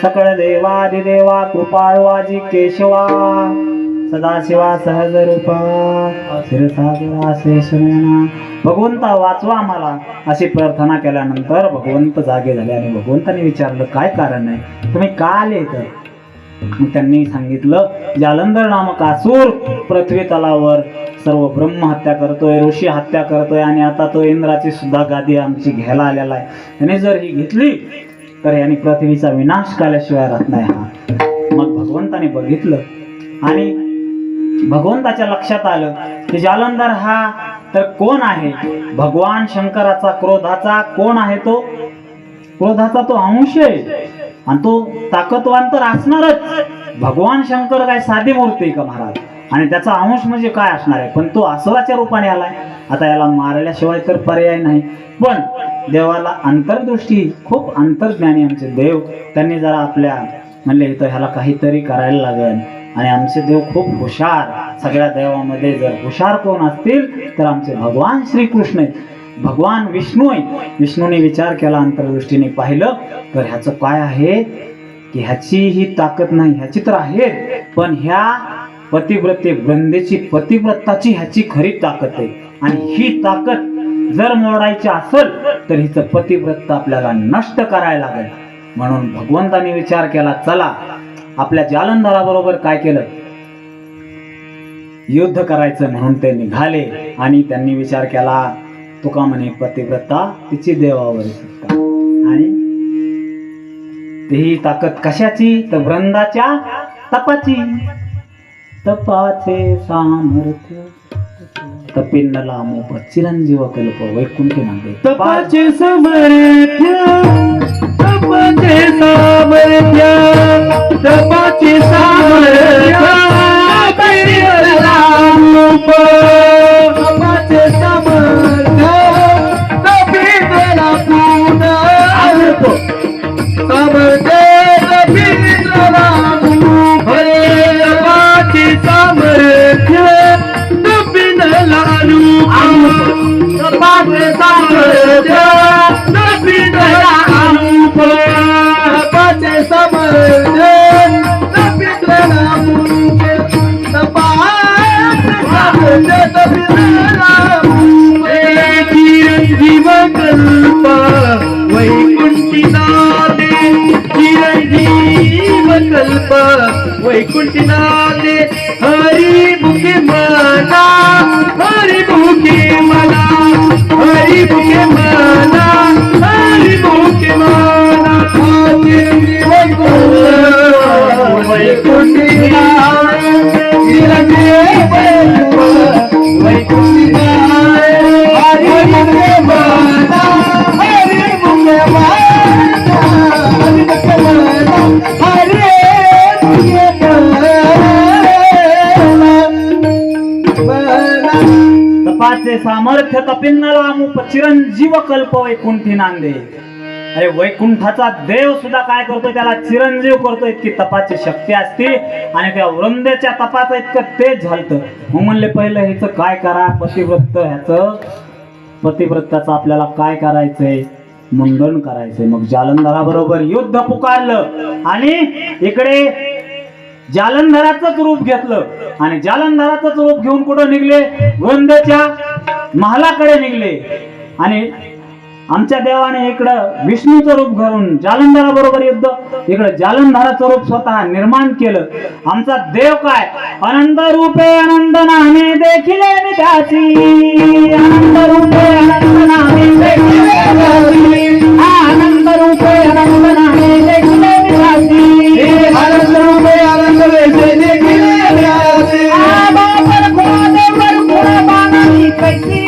सकळ देवादिदेवा कृपाळवाजी केशवा सदाशिवा सहज रूपा क्षीरसागरा शेषनयना. भगवंता वाचवा आम्हाला, अशी प्रार्थना केल्यानंतर भगवंत जागे झाले आणि भगवंताने विचारलं काय कारण आहे, तुम्ही का आले तर? मग त्यांनी सांगितलं जालंधर नामक असुर पृथ्वी तलावर सर्व ब्रह्म हत्या करतोय, ऋषी हत्या करतोय आणि आता तो इंद्राची सुद्धा गादी आमची घ्यायला आलेला आहे. त्याने जर ही घेतली तर यांनी पृथ्वीचा विनाश केल्याशिवाय राहत नाही हा. मग भगवंताने बघितलं आणि भगवंताच्या लक्षात आलं की जालंधर हा तर कोण आहे? भगवान शंकराचा क्रोधाचा कोण आहे? तो क्रोधाचा तो अंश आहे आणि तो ताकदवान तर असणारच. भगवान शंकर काय साधी मूर्ती आहे का महाराज? आणि त्याचा अंश म्हणजे काय असणार आहे? पण तो असवाच्या रूपाने आलाय. आता याला मारल्याशिवाय तर पर्याय नाही. पण देवाला अंतर्दृष्टी, खूप अंतर्ज्ञानी आमचे देव, त्यांनी जरा आपल्या म्हणले तर ह्याला काहीतरी करायला लागेल. आणि आमचे देव खूप हुशार, सगळ्या देवामध्ये जर हुशार कोण असतील तर आमचे भगवान श्रीकृष्ण आहेत, भगवान विष्णू आहे. विष्णूने विचार केला, अंतर्दृष्टीने पाहिलं तर ह्याचं काय आहे की ह्याची ही ताकद नाही, ह्याची तर आहे, पण ह्या पतिव्रते वृंदेची, पतिव्रताची ह्याची खरी ताकद आहे. आणि ही ताकद जर मोडायची असेल तर हिचं पतिव्रत आपल्याला नष्ट करायला लागेल. म्हणून भगवंताने विचार केला, चला आपल्या जालंधराबरोबर काय केलं, युद्ध करायचं. म्हणून ते निघाले आणि त्यांनी विचार केला, तुका म्हणे पतिव्रता तिची देवावर सत्ता. आणि ही ताकद कशाची? तर वृंदाच्या तपाची. तपाचे सामर्थ्य तपिन्नला मोप चिरंजीव कल्प वैकुंठी नांदे. तपाचे सामर्थ्य, तपाचे सामर्थ्य, तपाचे सामर्थ्य, तपाचे सामर्थ्य, कपिला पूर्ण सामर्थ्य, कपिला भरे तपाचे सामर्थ्य, कपिला तपाचे सामर्थ्य, कपिला तपाचे सामर्थ्य, चिरंजीव कल्प वैकुंठी नादे, चिरंजीव कल्प वैकुंठी नादे. हरी मुखे मना, हरी मुखे मना, हरी मुखे मना, हरी मुखे मना. चिरंजीव कल्प वैकुंठी नादे, चिरंजीव कल्प वैकुंठी नादे. हरी मुखे मना, हरी मुखे मना, हरी मुखे मना, हरी मुखे मना. तपाचे सामर्थ्य तपिन्नला मूप चिरंजीव कल्प वैकुंठी नांदे. अरे वैकुंठाचा देव सुद्धा काय करतोय, त्याला चिरंजीव करतोय. इतकी तपाची शक्ती असते आणि त्या वृंदेच्या तपाचं इतकं तेज झालतं. मग म्हणले पहिलं ह्याचं काय करा, पतिव्रत, ह्याचं पतिव्रताचं आपल्याला काय करायचंय, मुंडन करायचंय. मग जालंधराबरोबर युद्ध पुकारलं आणि इकडे जालंधराचंच रूप घेतलं आणि जालंधराचंच रूप घेऊन कुठं निघले, वृंदेच्या महालाकडे निघले. आणि आमच्या देवाने इकडं विष्णूचं रूप घालून जालंधराबरोबर युद्ध, इकडं जालंधराचं रूप स्वतः निर्माण केलं. आमचा देव काय, अनंत रूपे अनंत नामे देखिले मी त्याची, अनंत रूपे अनंत नामे देखिले त्याची, अनंत रूपे अनंत नामे देखिले मी त्याची, अनंत रूपे अनंत वेशे देखिले त्याची. बापर देवर गुण बाणाली कैसी,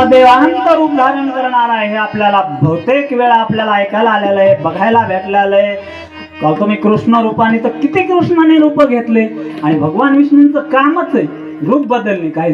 देव अनंत रूप धारण करणार आहे. हे आपल्याला बहुतेक वेळा आपल्याला ऐकायला आलेलं आहे, बघायला भेटलेलं आहे. तुम्ही कृष्ण रूपाने तर किती कृष्णाने रूप घेतले आणि भगवान विष्णूंचं कामच आहे रूप बदलणे. काय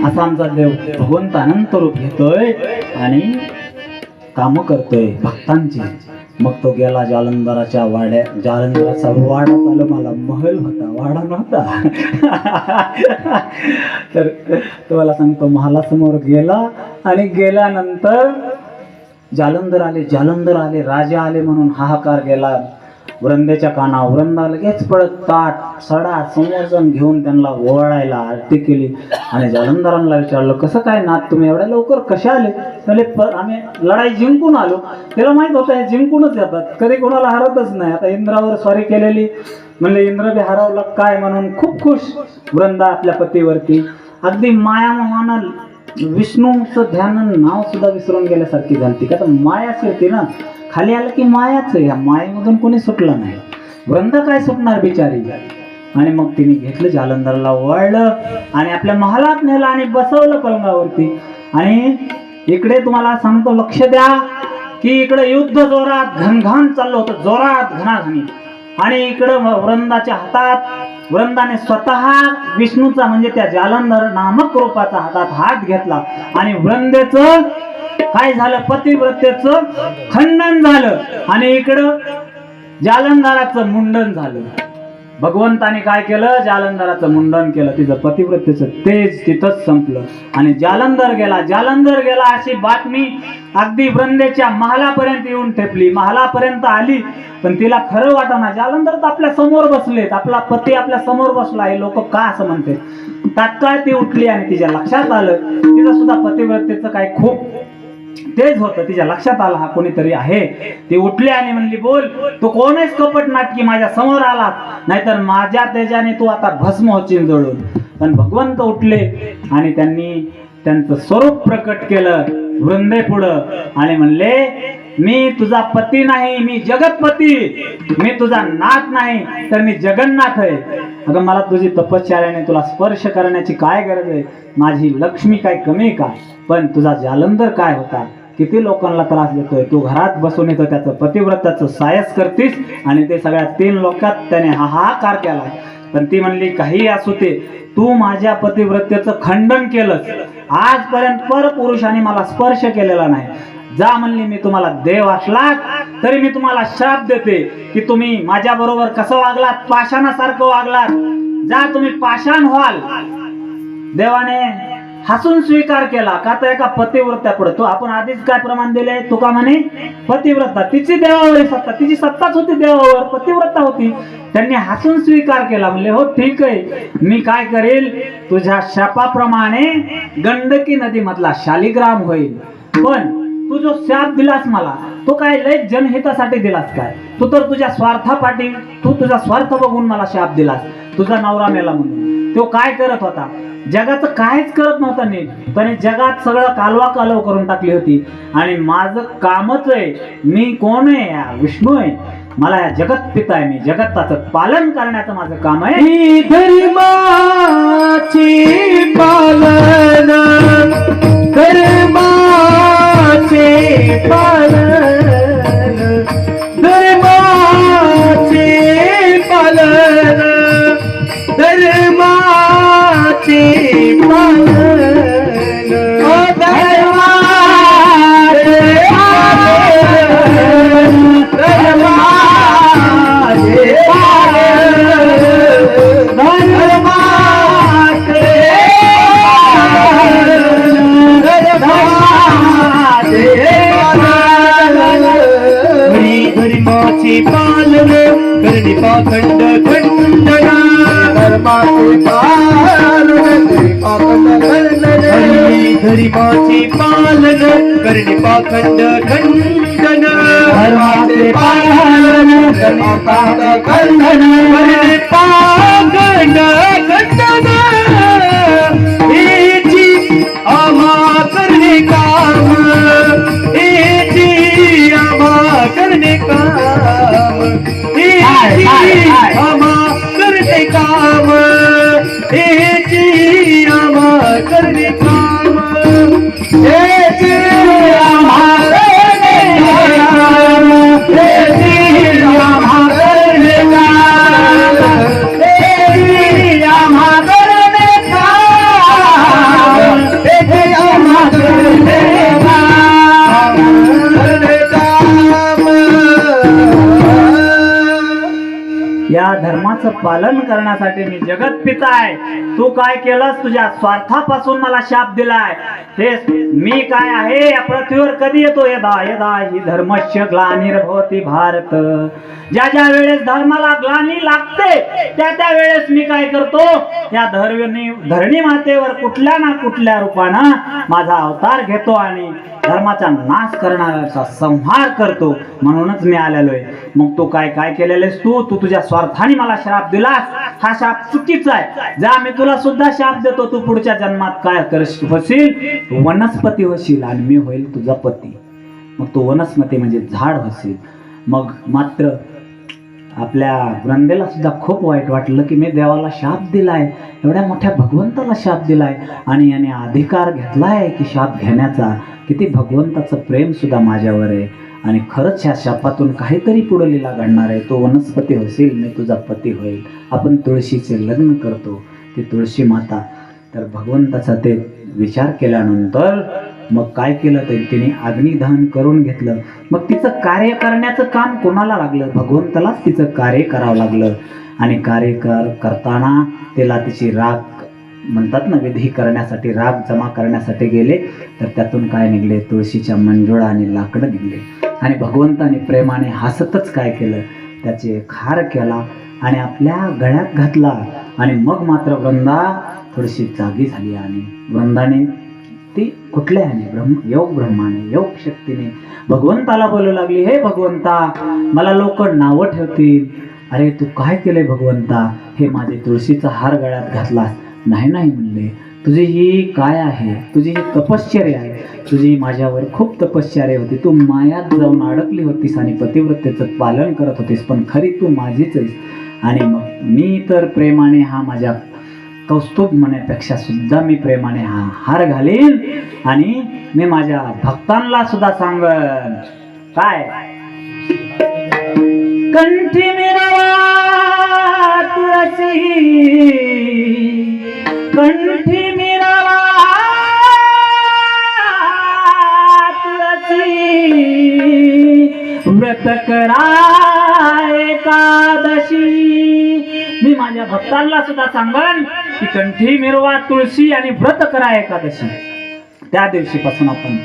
असा भक्तांचा देव भगवंत अनंत रूप घेतोय आणि काम करतोय भक्तांची. मग तो गेला जालंधराच्या वाड्या, जालंधराचा वाडा झाला, मला महल होता वाडा नव्हता. तर तुम्हाला सांगतो महालासमोर गेला आणि गेल्यानंतर जालंधर आले राजा आले म्हणून हाहाकार गेला वृंदेच्या काना. वृंदा लगेच पडत ताट सडा समोर जाऊन घेऊन त्यांना ओवाळायला आरती केली आणि जालंधरांना विचारलं, कसं काय नाथ तुम्ही एवढ्या लवकर कशा आले? म्हणजे आम्ही लढाई जिंकून आलो. त्याला माहित होतं हे जिंकूनच येतात, कधी कोणाला हरवतच नाही. आता इंद्रावर स्वारी केलेली म्हणले इंद्र बी हरवलं काय म्हणून खूप खुश वृंदा आपल्या पतीवरती. अगदी मायामोहानं विष्णूचं ध्यान नाव सुद्धा विसरून गेल्यासारखी झाली. का तर मायाच होती ना, खाली आलं की मायाच आहे. या मायेमधून कोणी सुटलं नाही. वृंदा काय सुटणार बिचारी. आणि मग तिने घेतलं जालंधरला वळलं आणि आपल्या महालात नेलं आणि बसवलं पलंगावरती. आणि इकडे तुम्हाला सांगतो लक्ष द्या की इकडे युद्ध जोरात घनघान चाललं होतं, जोरात घणाघणी. आणि इकडं वृंदाच्या हातात वृंदाने स्वतः विष्णूचा म्हणजे त्या जालंधर नामक रूपाचा हातात हात घेतला आणि वृंदेचं काय झालं, पतिव्रतेचं खंडन झालं आणि इकडं जालंधराचं मुंडन झालं. भगवंताने काय केलं, जालंधराचं मुंडन केलं. तिचं पतिव्रतेचं तेज तिथंच संपलं आणि जालंधर गेला अशी बातमी अगदी वृंदेच्या महालापर्यंत येऊन ठेपली. महालापर्यंत आली पण तिला खरं वाटना. जालंधर तर आपल्या समोर बसलेत, आपला पती आपल्या समोर बसला, हे लोक का असं म्हणते. तात्काळ ती उठली आणि तिच्या लक्षात आलं तिचं सुद्धा पतिव्रतेचं काय खूप तेज होतं. तिच्या लक्षात आलं हा कोणीतरी आहे. ती उठली आणि म्हणली, बोल तू कोण आहेस कपट नाटकी, माझ्या समोर आला, नाहीतर माझ्या तेजाने तू आता भस्म होशील जळून. पण भगवंत उठले आणि त्यांनी त्यांचं स्वरूप प्रकट केलं वृंदे पुढं आणि म्हणले, मी तुझा पती नाही, मी जगतपती, मी तुझा नाथ नाही तर मी जगन्नाथ आहे. अगं मला तुझी तपश्चर्याने तुला स्पर्श करण्याची काय गरज आहे, माझी लक्ष्मी काय कमी आहे का? पण तुझा जालंधर काय होता, किती लोकांना त्रास देतोय, तू घरात बसून येतो त्याचं पतिव्रताचं सायस करतीस आणि ते सगळ्या 3 लोकात त्याने हाहाकार केला. पण ती म्हणली, काही असू ते, तू माझ्या पतिव्रतेचं खंडन केलंस, आजपर्यंत परपुरुषाने मला स्पर्श केलेला नाही. जा म्हणली, मी तुम्हाला देव असलात तरी मी तुम्हाला शाप देते की तुम्ही माझ्या बरोबर कसं वागलात, पाषाणासारखं वागलात, जा तुम्ही पाषाण व्हाल. देवाने हसून स्वीकार केला. का तर एका पतिव्रता पडतो. आपण आधीच काय प्रमाण दिले, तुका म्हणे पतिव्रता, तिची देवावर सत्ता, तिची सत्ताच होती देवावर, पतिव्रता होती. त्यांनी हसून स्वीकार केला. म्हणले हो ठीक आहे, मी काय करेल, तुझ्या शापाप्रमाणे गंडकी नदी मधला शालिग्राम होईल. पण तू जो शाप दिलास मला, तो काय लय जनहितासाठी दिलास काय? तू तर तुझ्या स्वार्थापाठी, तू तुझा स्वार्थ बघून मला शाप दिलास. तुझा नवरा मेला म्हणून तो काय करत होता, जगाचं काहीच करत नव्हता नीट. त्याने जगात सगळं कालवा कालव करून टाकली होती. आणि माझं कामच आहे, मी कोण आहे, या विष्णू आहे, मला या जगत पिता आहे, मी जगताचं पालन करण्याचं माझं काम आहे. ही धर्माची पालन, धर्माचे पालन, धर्माचे पालन, धर्माचे पालन, ओ धर्माचे पालन, धर्माचे पालन, धर्माचे धर्माचे पालन, करणे पाखंड खंडना, धर्माचे पालन, धर्माचे पालन, करणे पाखंड खंडन, धर्माचे पालन, करणे पाखंड खंडन, हेची आम्हा करणे काम, हेची आम्हा करणे काम, हेची आम्हा करणे काम, हेची आम्हा करणे काम, हेची आम्हा करणे काम, हेची आम्हा करणे काम, हेची आम्हा करणे काम, या धर्माचं पालन करण्यासाठी मी जगत पिता आहे. तू काय केलंस? तुझ्या स्वार्थापासून मला शाप दिलाय. हे मी काय आहे या पृथ्वीवर कधी येतो? यदा यदा ही धर्मस्य ग्लानिर्भवति भारत. ज्या ज्या वेळेस धर्माला ग्लानी लागते त्या त्या वेळेस मी काय करतो? या धरणी मातेवर कुठल्या ना कुठल्या रूपानं माझा अवतार घेतो आणि धर्माचा नाश करणाऱ्याचा संहार करतो. म्हणूनच मी आलेलो आहे. मग तू काय काय केलेलेस? तू तुझ्या स्वार्थाने मला श्राप दिलास. हा शाप चुकीचा आहे. जा, मी तुला सुद्धा शाप देतो. तू पुढच्या जन्मात काय होशील? तू वनस्पती होशील आणि मी होईल तुझा पती. मग तू वनस्पती म्हणजे झाड होशील. मग मात्र आपल्या वृंदेला सुद्धा खूप वाईट वाटलं की मी देवाला शाप दिलाय, एवढ्या मोठ्या भगवंताला शाप दिलाय आणि याने अधिकार घेतलाय की शाप घेण्याचा. किती भगवंताचं प्रेम सुद्धा माझ्यावर आहे आणि खरंच ह्या शापातून काहीतरी पुढे लीला घडणार आहे. तो वनस्पती होशील, मी तुझा पती होईल. आपण तुळशीचे लग्न करतो, ती तुळशी माता. तर भगवंताचा ते विचार केल्यानंतर मग काय केलं? तर तिने अग्निदहन करून घेतलं. मग तिचं कार्य करण्याचं काम कोणाला लागलं? भगवंतालाच तिचं कार्य करावं लागलं. आणि कार्य करताना तिला तिची राग म्हणतात ना, विधी करण्यासाठी राग जमा करण्यासाठी गेले. तर त्यातून काय निघले? तुळशीच्या मंजुळा आणि लाकडं निघले. आणि भगवंताने प्रेमाने हसतच काय केलं? त्याचे एक हार केला आणि आपल्या गळ्यात घातला. आणि मग मात्र वृंदा थोडीशी जागी झाली आणि वृंदाने ती कुठल्याने योग ब्रह्माने योग शक्तीने भगवंताला बोलू लागली, हे भगवंता, मला लोक नावं ठेवतील. अरे तू काय केलंय भगवंता? हे माझे तुळशीचा हार गळ्यात घातलास. नाही नाही म्हणले, तुझी ही काय आहे? तुझी ही तपश्चर्या आहे. तुझी माझ्यावर खूप तपश्चर्या होती. तू मायात जाऊन अडकली होतीस आणि पतिव्रतेचं पालन करत होतीस, पण खरी तू माझीच आहेस. आणि मग मी तर प्रेमाने हा माझ्या कौस्तुभ म्हणण्यापेक्षा सुद्धा मी प्रेमाने हा हार घालीन आणि मी माझ्या भक्तांना सुद्धा सांगन काय? कंठी मिरवा तुळसी, कंठी मिरवा तुळसी, व्रत करा एकादशी. मी माझ्या भक्तांना सुद्धा सांगन की कंठी मिरवा तुळशी आणि व्रत करा एकादशी. त्या दिवशीपासून आपण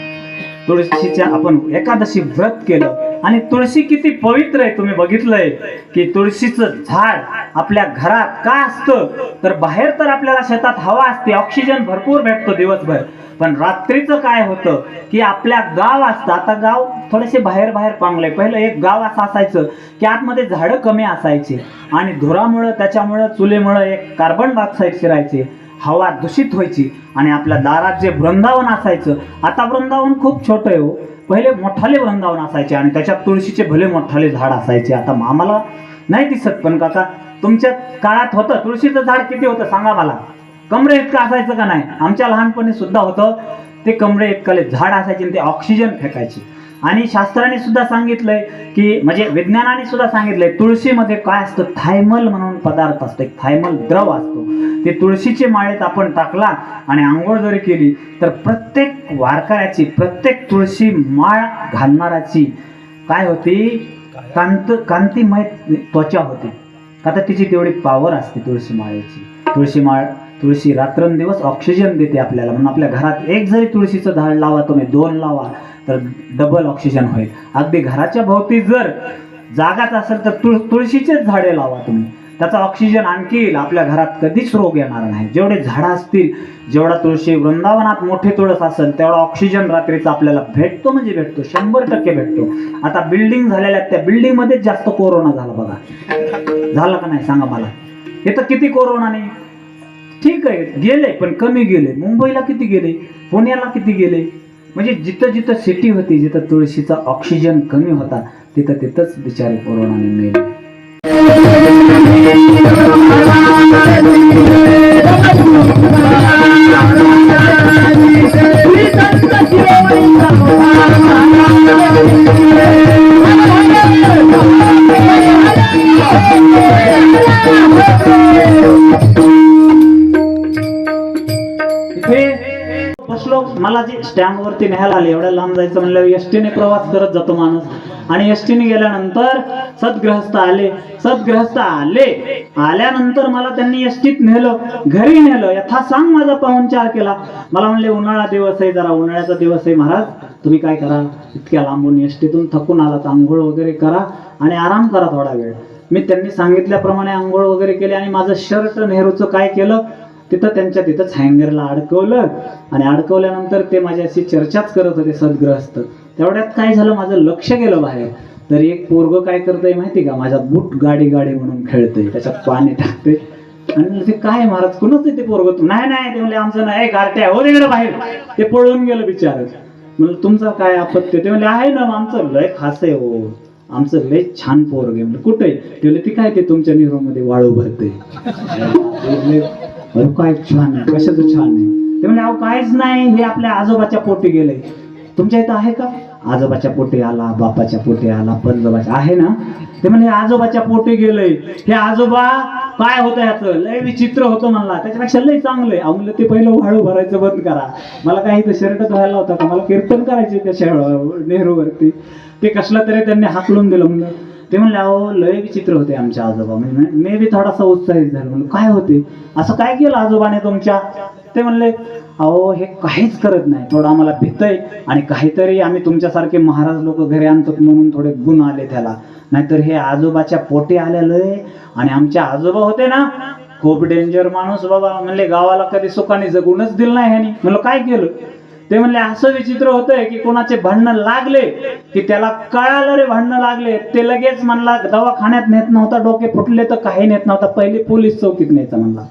तुळशीच्या एकादशी व्रत केलं. आणि तुळशी किती पवित्र आहे तुम्ही बघितलंय की तुळशीचं झाड आपल्या घरात का असतं? तर बाहेर तर आपल्याला शेतात हवा असते, ऑक्सिजन भरपूर भेटतो दिवसभर, पण रात्रीचं काय होतं की आपल्या गाव असतं. आता गाव थोडेसे बाहेर बाहेर पांगले. पहिलं एक गाव असं असायचं की आतमध्ये झाडं कमी असायचे आणि धुरामुळं त्याच्यामुळं चुलीमुळं एक कार्बन डायऑक्साईड शिरायचे, हवा दूषित व्हायची. आणि आपल्या दारात जे वृंदावन असायचं, आता वृंदावन खूप छोटं आहे हो, पहिले मोठाले वृंदावन असायचे आणि त्याच्यात तुळशीचे भले मोठाले झाड असायचे. आता आम्हाला नाही दिसत, पण काका तुमच्या काळात होतं तुळशीचं झाड किती होतं सांगा मला? कमरे इतकं असायचं का नाही? आमच्या लहानपणी सुद्धा होतं ते कमरे इतकाले झाड असायचे आणि ते ऑक्सिजन फेकायचे. आणि शास्त्राने सुद्धा सांगितलंय की म्हणजे विज्ञानाने सुद्धा सांगितलंय तुळशीमध्ये काय असतं? थायमल म्हणून पदार्थ असतो, एक थायमल द्रव असतो. ते तुळशीचे माळेत आपण टाकला आणि आंघोळ जरी केली तर प्रत्येक वारकऱ्याची, प्रत्येक तुळशी माळ घालणाराची काय होती? कांतिमय त्वचा होती. आता तिची तेवढी पॉवर असते तुळशी माळेची. तुळशी रात्रंदिवस ऑक्सिजन देते आपल्याला. म्हणून आपल्या घरात एक जरी तुळशीचं झाड लावा तुम्ही, 2 लावा तर डबल ऑक्सिजन होईल. अगदी घराच्या भोवती जर जागाच असेल तर तुळशीचेच झाडे लावा तुम्ही, त्याचा ऑक्सिजन आणखी येईल. आपल्या घरात कधीच रोग येणार नाही. जेवढे झाडं असतील, जेवढा तुळशी वृंदावनात मोठे तुळस असेल तेवढा ऑक्सिजन रात्रीचा आपल्याला भेटतो, म्हणजे भेटतो, 100% भेटतो. आता बिल्डिंग झालेल्या आहेत, त्या बिल्डिंग मध्येच जास्त कोरोना झाला बघा. झाला का नाही सांगा मला? हे तर किती कोरोनाने ठीक आहे गेले, पण कमी गेले. मुंबईला किती गेले, पुण्याला किती गेले. म्हणजे जिथं जिथं सिटी होती, जिथं तुळशीचा ऑक्सिजन कमी होता, तिथंच बिचारे कोरोनाने मेले. बसलो, मला जे स्टँडवरती न्यायला आले, एवढ्या लांब जायचं म्हणलं एसटीने प्रवास करत जातो माणूस. आणि एसटीने गेल्यानंतर सद्गृहस्थ आले. सद्गृहस्थ आल्यानंतर मला त्यांनी एसटीत नेलं, घरी नेलं, यथासांग माझा पाहुणचार केला. मला म्हणले उन्हाळा दिवस आहे, जरा उन्हाळ्याचा दिवस आहे महाराज, तुम्ही काय करा, इतक्या लांबून एसटीतून थकून आलात, आंघोळ वगैरे करा आणि आराम करा थोडा वेळ. मी त्यांनी सांगितल्याप्रमाणे आंघोळ वगैरे केली आणि माझं शर्ट नेहरूचं काय केलं, तिथंच हँगरला अडकवलं आणि अडकवल्यानंतर ते माझ्याशी चर्चाच करत होते सद्गृहस्थ. तेवढ्यात काय झालं, माझं लक्ष गेलं बाहेर. तर एक पोरग काय करतंय माहिती का, माझा बूट गाडी म्हणून खेळतंय, त्याच्यात पाणी टाकते. आणि ते काय महाराज कुणाच ते पोरग, तू नाही ते म्हणले आमचं नाही, गारट्या हो तिकडे बाहेर. ते पळून गेलं बिचार. म्हणलं तुमचं काय आपत्ती, ते म्हणले आहे ना आमचं लय खास आहे हो, आमचं लय छान पोरग आहे. म्हणजे कुठे ते म्हणले ती काय ते तुमच्या निरोमध्ये वाळू भरते. काय छान आहे, कशाचं छान आहे. ते म्हणले अहो काहीच नाही, हे आपल्या आजोबाच्या पोटी गेले. तुमच्या इथं आहे का, आजोबाच्या पोटी आला, बापाच्या पोटी आला, पंजोबाच्या आहे ना. ते म्हणजे आजोबाच्या पोटी गेलंय. हे आजोबा काय होतं ह्याचं, लय विचित्र होतं म्हणला, त्याच्यापेक्षा लय चांगलंय. म्हणलं ते पहिलं वाळू भरायचं बंद करा, मला काही इथं शर्ट धुवायला होता का, मला कीर्तन करायचे त्या नेहरूवरती. ते कसलं तरी त्यांनी हाकलून दिलं. म्हणलं ते म्हणले अहो लय विचित्र होते आमच्या आजोबा. म्हणजे मी बी थोडासा उत्साहित झालो. म्हणलं काय होते, असं काय केलं आजोबाने तुमच्या. ते म्हणले अहो हे काहीच करत नाही, थोडं आम्हाला भीतय आणि काहीतरी आम्ही तुमच्यासारखे महाराज लोक घरी आणतात म्हणून थोडे गुण आले त्याला, नाहीतर हे आजोबाच्या पोटी आलेलं. आणि आमच्या आजोबा होते ना खूप डेंजर माणूस बाबा, म्हणले गावाला कधी सुखाने जगूनच दिलं नाही ह्यानी. म्हणलं काय केलं. ते म्हणले असं विचित्र होतंय की कोणाचे भांडणं लागले की त्याला कळालं रे भांडणं लागले, ते लगेच म्हणला दवाखान्यात नेत नव्हता, डोके फुटले तर काही नेत नव्हता, पहिले पोलीस चौकीत न्यायचा म्हणला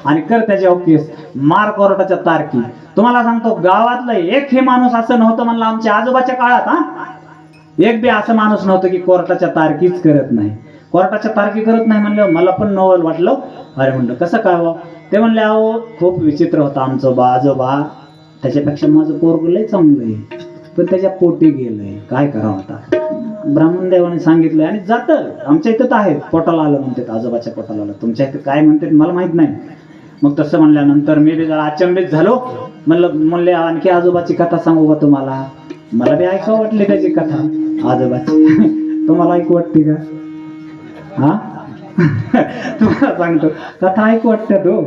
आणि कर त्याच्यावर केस, मार कोर्टाच्या तारखी. तुम्हाला सांगतो गावातलं एक हे माणूस असं नव्हतं म्हणलं आमच्या आजोबाच्या काळात. एक बी असं माणूस नव्हतं की कोर्टाच्या तारखीच करत नाही. कोर्टाच्या तारखी करत नाही म्हणलं मला पण नवल वाटलं. अरे म्हणलं कसं काय वा. ते म्हणले अहो खूप विचित्र होतं आमचं आजोबा, त्याच्यापेक्षा माझं पोरग लय चांगलं आहे, पण त्याच्या पोटी गेलंय, काय करावं आता. ब्राह्मण देवाने सांगितलंय आणि जातं. आमच्या इथं तर आहे, पोटाला आलं म्हणतात, आजोबाच्या पोटाला आलं. तुमच्या इथं काय म्हणतात मला माहित नाही. मग तसं म्हणल्यानंतर मी बी जरा अचंबित झालो. म्हणले आणखी आजोबाची कथा सांगू का तुम्हाला. मला बी ऐकावं वाटली त्याची कथा आजोबाची. तुम्हाला ऐकू वाटते का. हा तुम्हाला सांगतो कथा ऐकू वाटते तो,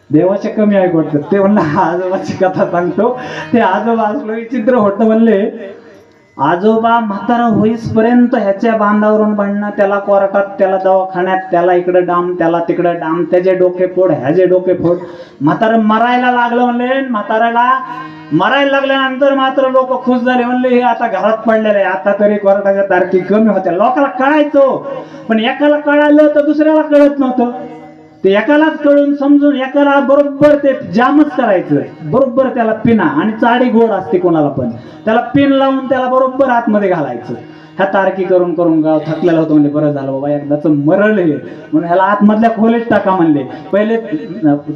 देवाच्या कमी ऐकू वाटतं. ते म्हणलं आजोबाची कथा सांगतो. ते आजोबा असलो विचित्र होतं. म्हणले आजोबा म्हातारा होईसपर्यंत ह्याच्या बांधावरून भांडणं, त्याला कोर्टात, त्याला दवाखान्यात, त्याला इकडं डाम, त्याला तिकडं डाम, त्याचे डोके फोड, ह्याचे डोके फोड. म्हातारं मरायला लागलं. म्हणले म्हाताऱ्याला मरायला लागल्यानंतर मात्र लोक खुश झाले. म्हणले हे आता घरात पडलेले आहे, आता तरी कोर्टाच्या तारखी कमी होत्या. लोकांना कळायचो, पण एकाला कळालं तर दुसऱ्याला कळत नव्हतं. ते एकालाच कळून समजून एकाला बरोबर ते जामच करायचं, बरोबर त्याला पिना आणि चाडी गोड असते कोणाला पण, त्याला पिन लावून त्याला बरोबर आतमध्ये घालायचं. ह्या तारखी करून करून गाव थकलेला होतो. म्हणजे बरं झालं बाबा एकदाच मरल हे, म्हणून ह्याला आतमधल्या खोलीत टाका म्हणले. पहिले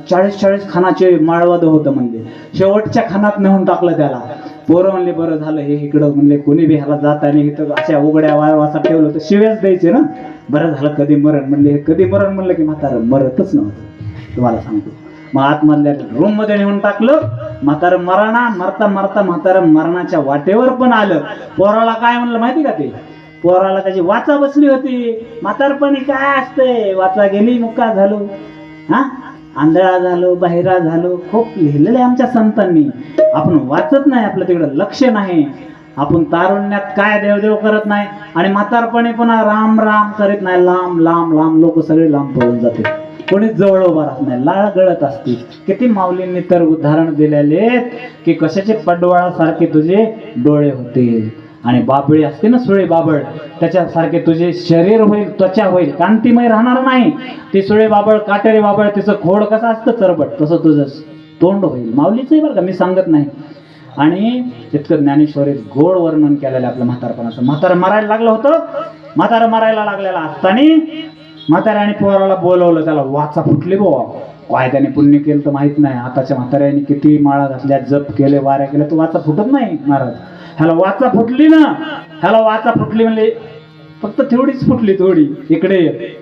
40 खानाचे माळवद होतं म्हणले, शेवटच्या खानात नेऊन टाकलं त्याला. पोरं म्हणले बरं झालं हे इकडं. म्हणले कोणी बी ह्याला जात आणि इथं अशा उघड्या वारवासा ठेवलं तर शिव्याच द्यायचे ना. बरं झालं कधी मरण. म्हणले हे कधी मरण म्हणलं की म्हातारं मरतच नव्हतं तुम्हाला सांगतो. मग आतमधल्या रूम मध्ये नेऊन टाकलं. म्हातारं मरता म्हातारं मरणाच्या वाटेवर पण आलं. पोराला काय म्हणलं माहिती का, ते पोराला त्याची वाचा बसली होती. म्हातारपणी काय असते, वाचा गेली मुक्का झालो, हा आंधळा झालो, बहिरा झालो. खूप लिहिलेलं आहे आमच्या संतांनी. आपण वाचत नाही, आपलं तिकडं लक्ष नाही. आपण तारुण्यात काय देवदेव करत नाही आणि म्हातारपणी पुन्हा राम राम करीत नाही. लांब लांब लांब लोक सगळे लांब पळून जाते, कोणीच जवळ उभा राहत नाही, लाळ गळत असते. किती माऊलींनी तर उदाहरण दिलेले की कशाचे पडवाळासारखे तुझे डोळे होतील आणि बाबळी असते ना सुळे बाबळ, त्याच्यासारखे तुझे शरीर होईल, त्वचा होईल, कांतिमय राहणार नाही. ती सुळे बाबळ, काटेरी बाबळ, तिचं खोड कसं असतं चरबट, तसं तुझं तोंड होईल. माऊलीचंही बरं का, मी सांगत नाही. आणि तितकं ज्ञानेश्वरीत गोड वर्णन केलेलं आपलं म्हातारपणाचं. म्हातारं मरायला लागलं होतं. म्हातारं मरायला लागलेला असताना म्हाताऱ्याने पोराला बोलवलं. त्याला वाचा फुटली बुवा, काय त्याने पुण्य केलं तर माहित नाही. आताच्या म्हाताऱ्याने किती माळा घातल्या, जप केले, वाऱ्या केल्या, तो वाचा फुटत नाही महाराज. ह्याला वाचा फुटली ना, ह्याला वाचा फुटली म्हणले फक्त थोडीच फुटली, थोडी. इकडे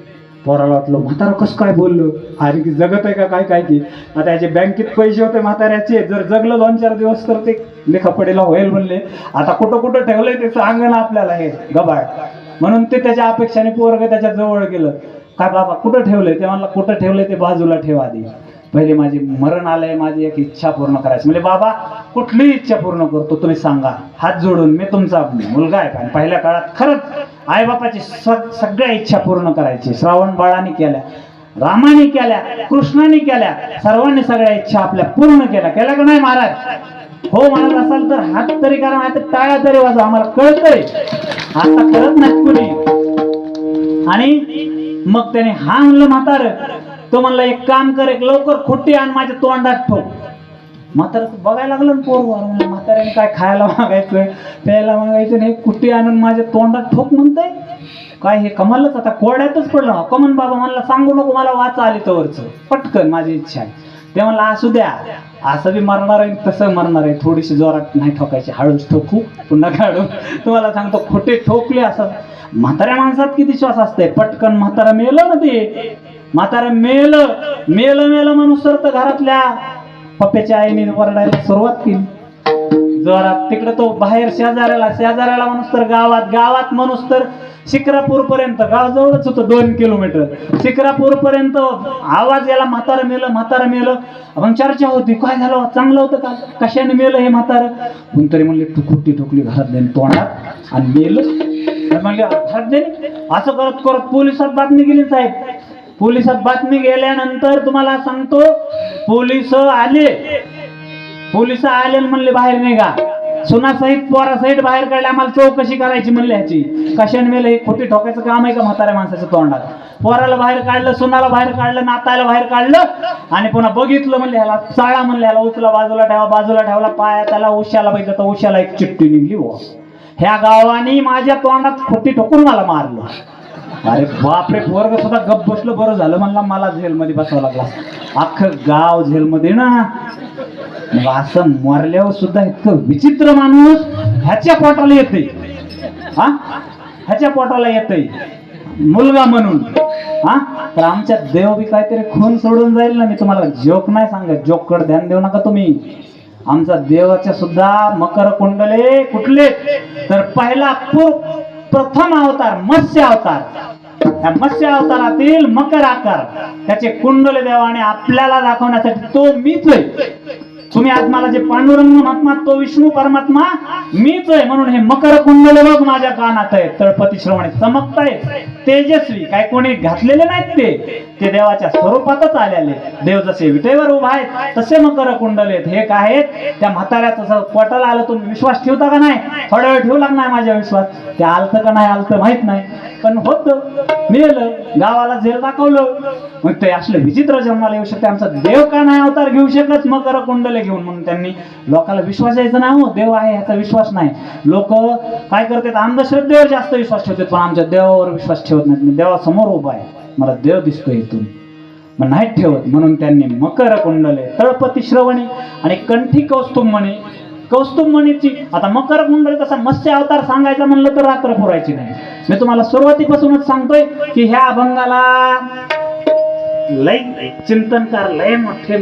पोराला वाटलं म्हातारा कसं काय बोललो, अरे की जगत आहे का काय काय की. आता याचे बँकेत पैसे होते म्हाताऱ्याचे, जर जगलं 2-4 दिवस तर ते लेखापडीला होईल म्हणले. आता कुठं कुठं ठेवलंय ते सांग ना आपल्याला हे गबाळ. म्हणून ते त्याच्या अपेक्षाने पोरग त्याच्या जवळ गेलं. काय बाबा कुठं ठेवलंय? ते म्हणला कुठं ठेवलंय ते बाजूला ठेव आधी, पहिले माझी मरण आलंय, माझी एक इच्छा पूर्ण करायची. म्हणजे बाबा कुठली इच्छा पूर्ण करतो तुम्ही सांगा, हात जोडून, मी तुमचा मुलगा आहे. पण पहिल्या काळात खरंच आईबापाची सगळ्या इच्छा पूर्ण करायची. श्रावण बाळाने केल्या, रामाने केल्या, कृष्णाने केल्या, सर्वांनी सगळ्या इच्छा आपल्या पूर्ण केल्या का नाही महाराज? हो म्हणत असाल तर हात तरी करा, नाही तर टाळ्या तरी वाजवा. आम्हाला कळतंय, आता करत नाही कुणी. आणि मग त्याने हा म्हणलं म्हातार, तो म्हणला एक काम कर, एक लवकर खोटी आण माझ्या तोंडात ठोक. म्हातार बघायला लागलं पोरवर, म्हाताऱ्याने काय खायला मागायचं, प्यायला मागायचं, नाही कुट्टी आणून माझ्या तोंडात ठोक म्हणतंय. काय हे कमालच, आता कोड्यातच पडलं. कमन बाबा म्हणला सांगू नको, मला वाचा आली तवरचं, पटकन माझी इच्छा आहे. ते म्हणला असू द्या, असं बी मरणार आहे तसं मरणार आहे, थोडीशी जोरात नाही ठोकायची, हळूच ठोकू, पुन्हा काढू. तुम्हाला सांगतो खोटे ठोकले असं. म्हाताऱ्या माणसात किती विश्वास असते, पटकन म्हातारा मेलं ना, ते म्हातारा मेलं म्हणून तर घरातल्या पप्प्याच्या आईने वरडायला सुरुवात केली जोरात. तिकडे तो बाहेर शेजाऱ्याला म्हणूस तर गावात म्हणूस तर शिक्रापूर पर्यंत, गाव जवळच होतं 2 किलोमीटर, शिक्रापूर पर्यंत आवाज याला म्हातारं मेलं. मग चर्चा होती, काय झालं, चांगलं होतं का, कशाने मेलं हे म्हातारं? कोणतरी म्हणले कुट्टी ठोकली घरात देणे तोंडात आणि मेलं. म्हणले घरात देणे. असं करत करत पोलिसात बातमी गेली साहेब. पोलिसात बातमी गेल्यानंतर तुम्हाला सांगतो, पोलिस आले म्हणले बाहेर निघा, सुनासहित पोरासहित बाहेर काढले, आम्हाला चौकशी करायची म्हणले ह्याची, कशाने मेलं, हे खोटी ठोकायचं काम आहे का म्हाताऱ्या माणसाच्या तोंडात? पोराला बाहेर काढलं, सुनाला बाहेर काढलं, नाताला बाहेर काढलं आणि पुन्हा बघितलं म्हणले ह्याला चाळा, म्हणले ह्याला उचला, बाजूला ठेवला, पाया त्याला उशाला बघितलं तर उशाला एक चिठ्ठी निघली. हो, ह्या गावाने माझ्या तोंडात खोटी ठोकून मला मारलं. अरे बापरे, पोरग सुद्धा गप बसलं, बरं झालं म्हणला, मला जेलमध्ये बसावं लागला. अख्खं गाव जेलमध्ये ना. मग असं मरल्यावर सुद्धा इतकं विचित्र माणूस ह्याच्या पोटाला येते, ह्याच्या पोटाला येते मुलगा म्हणून. तर आमच्या देव बी काहीतरी खून सोडून जाईल ना. मी तुम्हाला जोक नाही सांगत, जोककडे ध्यान देऊ नका तुम्ही. आमचा देवाच्या सुद्धा मकर कुंडले कुठले तर पहिला प्रथम अवतार मत्स्य अवतार. त्या मत्स्य अवतारातील मकर आकार त्याचे कुंडले देवाने आपल्याला दाखवण्यासाठी तो मीच आहे. तुम्ही आज मला जे पांडुरंग महात्मा, तो विष्णू परमात्मा मीच आहे. म्हणून हे मकर कुंडले बघ माझ्या कानात आहे, तळपती श्रवणे चमकताय, तेजस्वी. काय कोणी घातलेले नाहीत, ते देवाच्या स्वरूपातच आलेले. देव जसे विटेवर उभा आहेत तसे मकर कुंडले आहेत. हे काय आहेत, त्या म्हाताऱ्याचं पोटाला आलं, तुम्ही विश्वास ठेवता का नाही? थोडा वेळ ठेवू लागणार माझ्या विश्वास. ते आलतं का नाही आलतं माहित नाही, पण होतं, मेलं, गावाला जेल दाखवलं. मग ते असलं विचित्र जन्माला येऊ शकते. आमचा देव का नाही अवतार घेऊ शकत मकर कुंडले घेऊन? म्हणून त्यांनी लोकांना विश्वास यायचा नाही. हो, देव आहे ह्याचा विश्वास नाही. लोक काय करतात, अंधश्रद्धेवर जास्त विश्वास ठेवतात, पण आमच्या देवावर विश्वास ठेवत नाहीत. मी देवासमोर उभा आहे, मला देव दिसतोय इथून, मग नाहीत ठेवत. म्हणून त्यांनी मकर कुंडले, तळपती श्रवणी आणि कंठी कौस्तुभमणीची. आता मकर कुंडली कसा मत्स्य अवतार सांगायचा म्हणलं तर रात्र पुरायची नाही. मी तुम्हाला सुरुवातीपासूनच सांगतोय की ह्या अभंगाला लय चिंतनकार, लय मोठे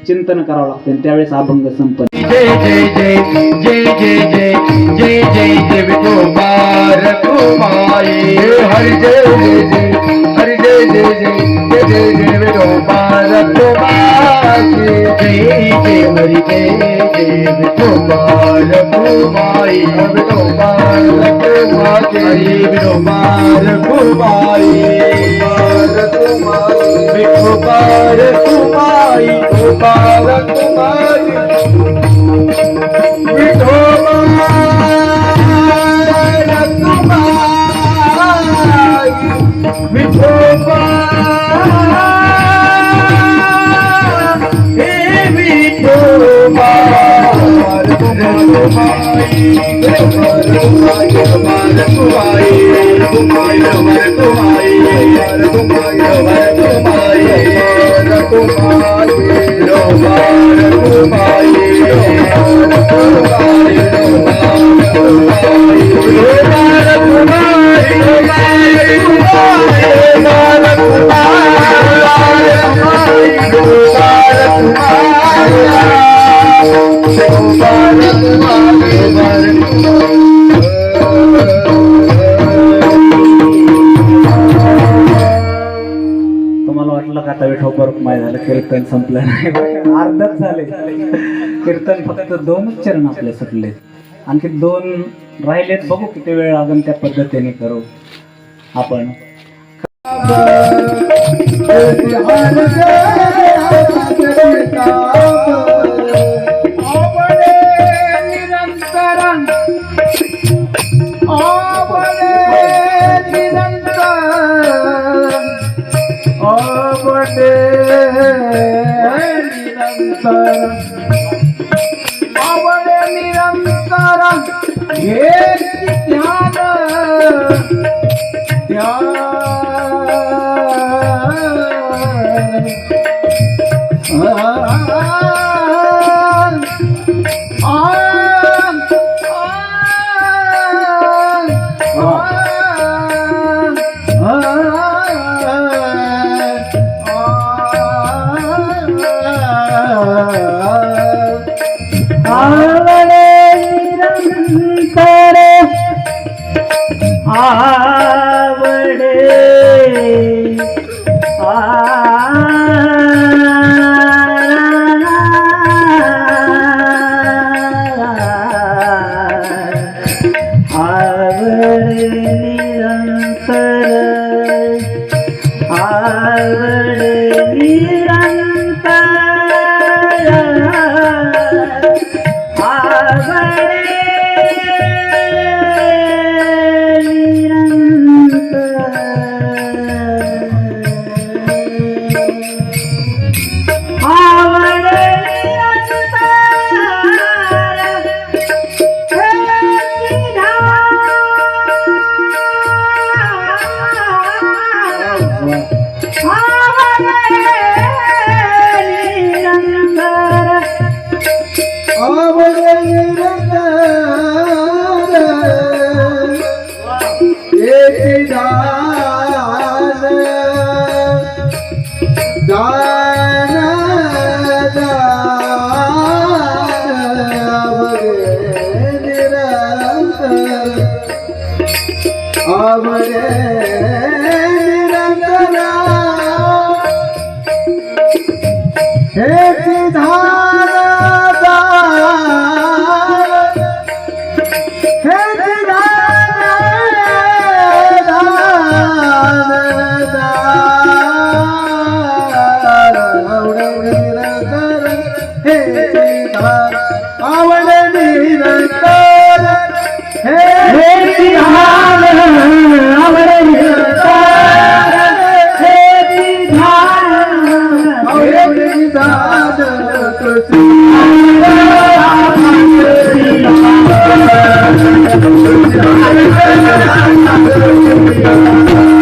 चिंतन करावं लागतं, त्यावेळेस अभंग संपत. जय जय जय जय जय जय जय जय जय विठोबार कुमाई, हरि जय जय जय हरि जय जय जय जय जय विठोबार कुमाई, जय जय हरि जय जय विठोबार कुमाई, विठोबार कुमाई, विठोबार कुमाई, विठोबार कुमाई, विठोबार कुमाई, वाटलं का आता विठोबा रुक्माई झालं, कीर्तन संपलं नाही, अर्धच झाले कीर्तन. फक्त 2च चरण आपले सुटले, आणखी 2 राहिलेत. बघू किती वेळ लागेल, त्या पद्धतीने करू आपण. Thank you.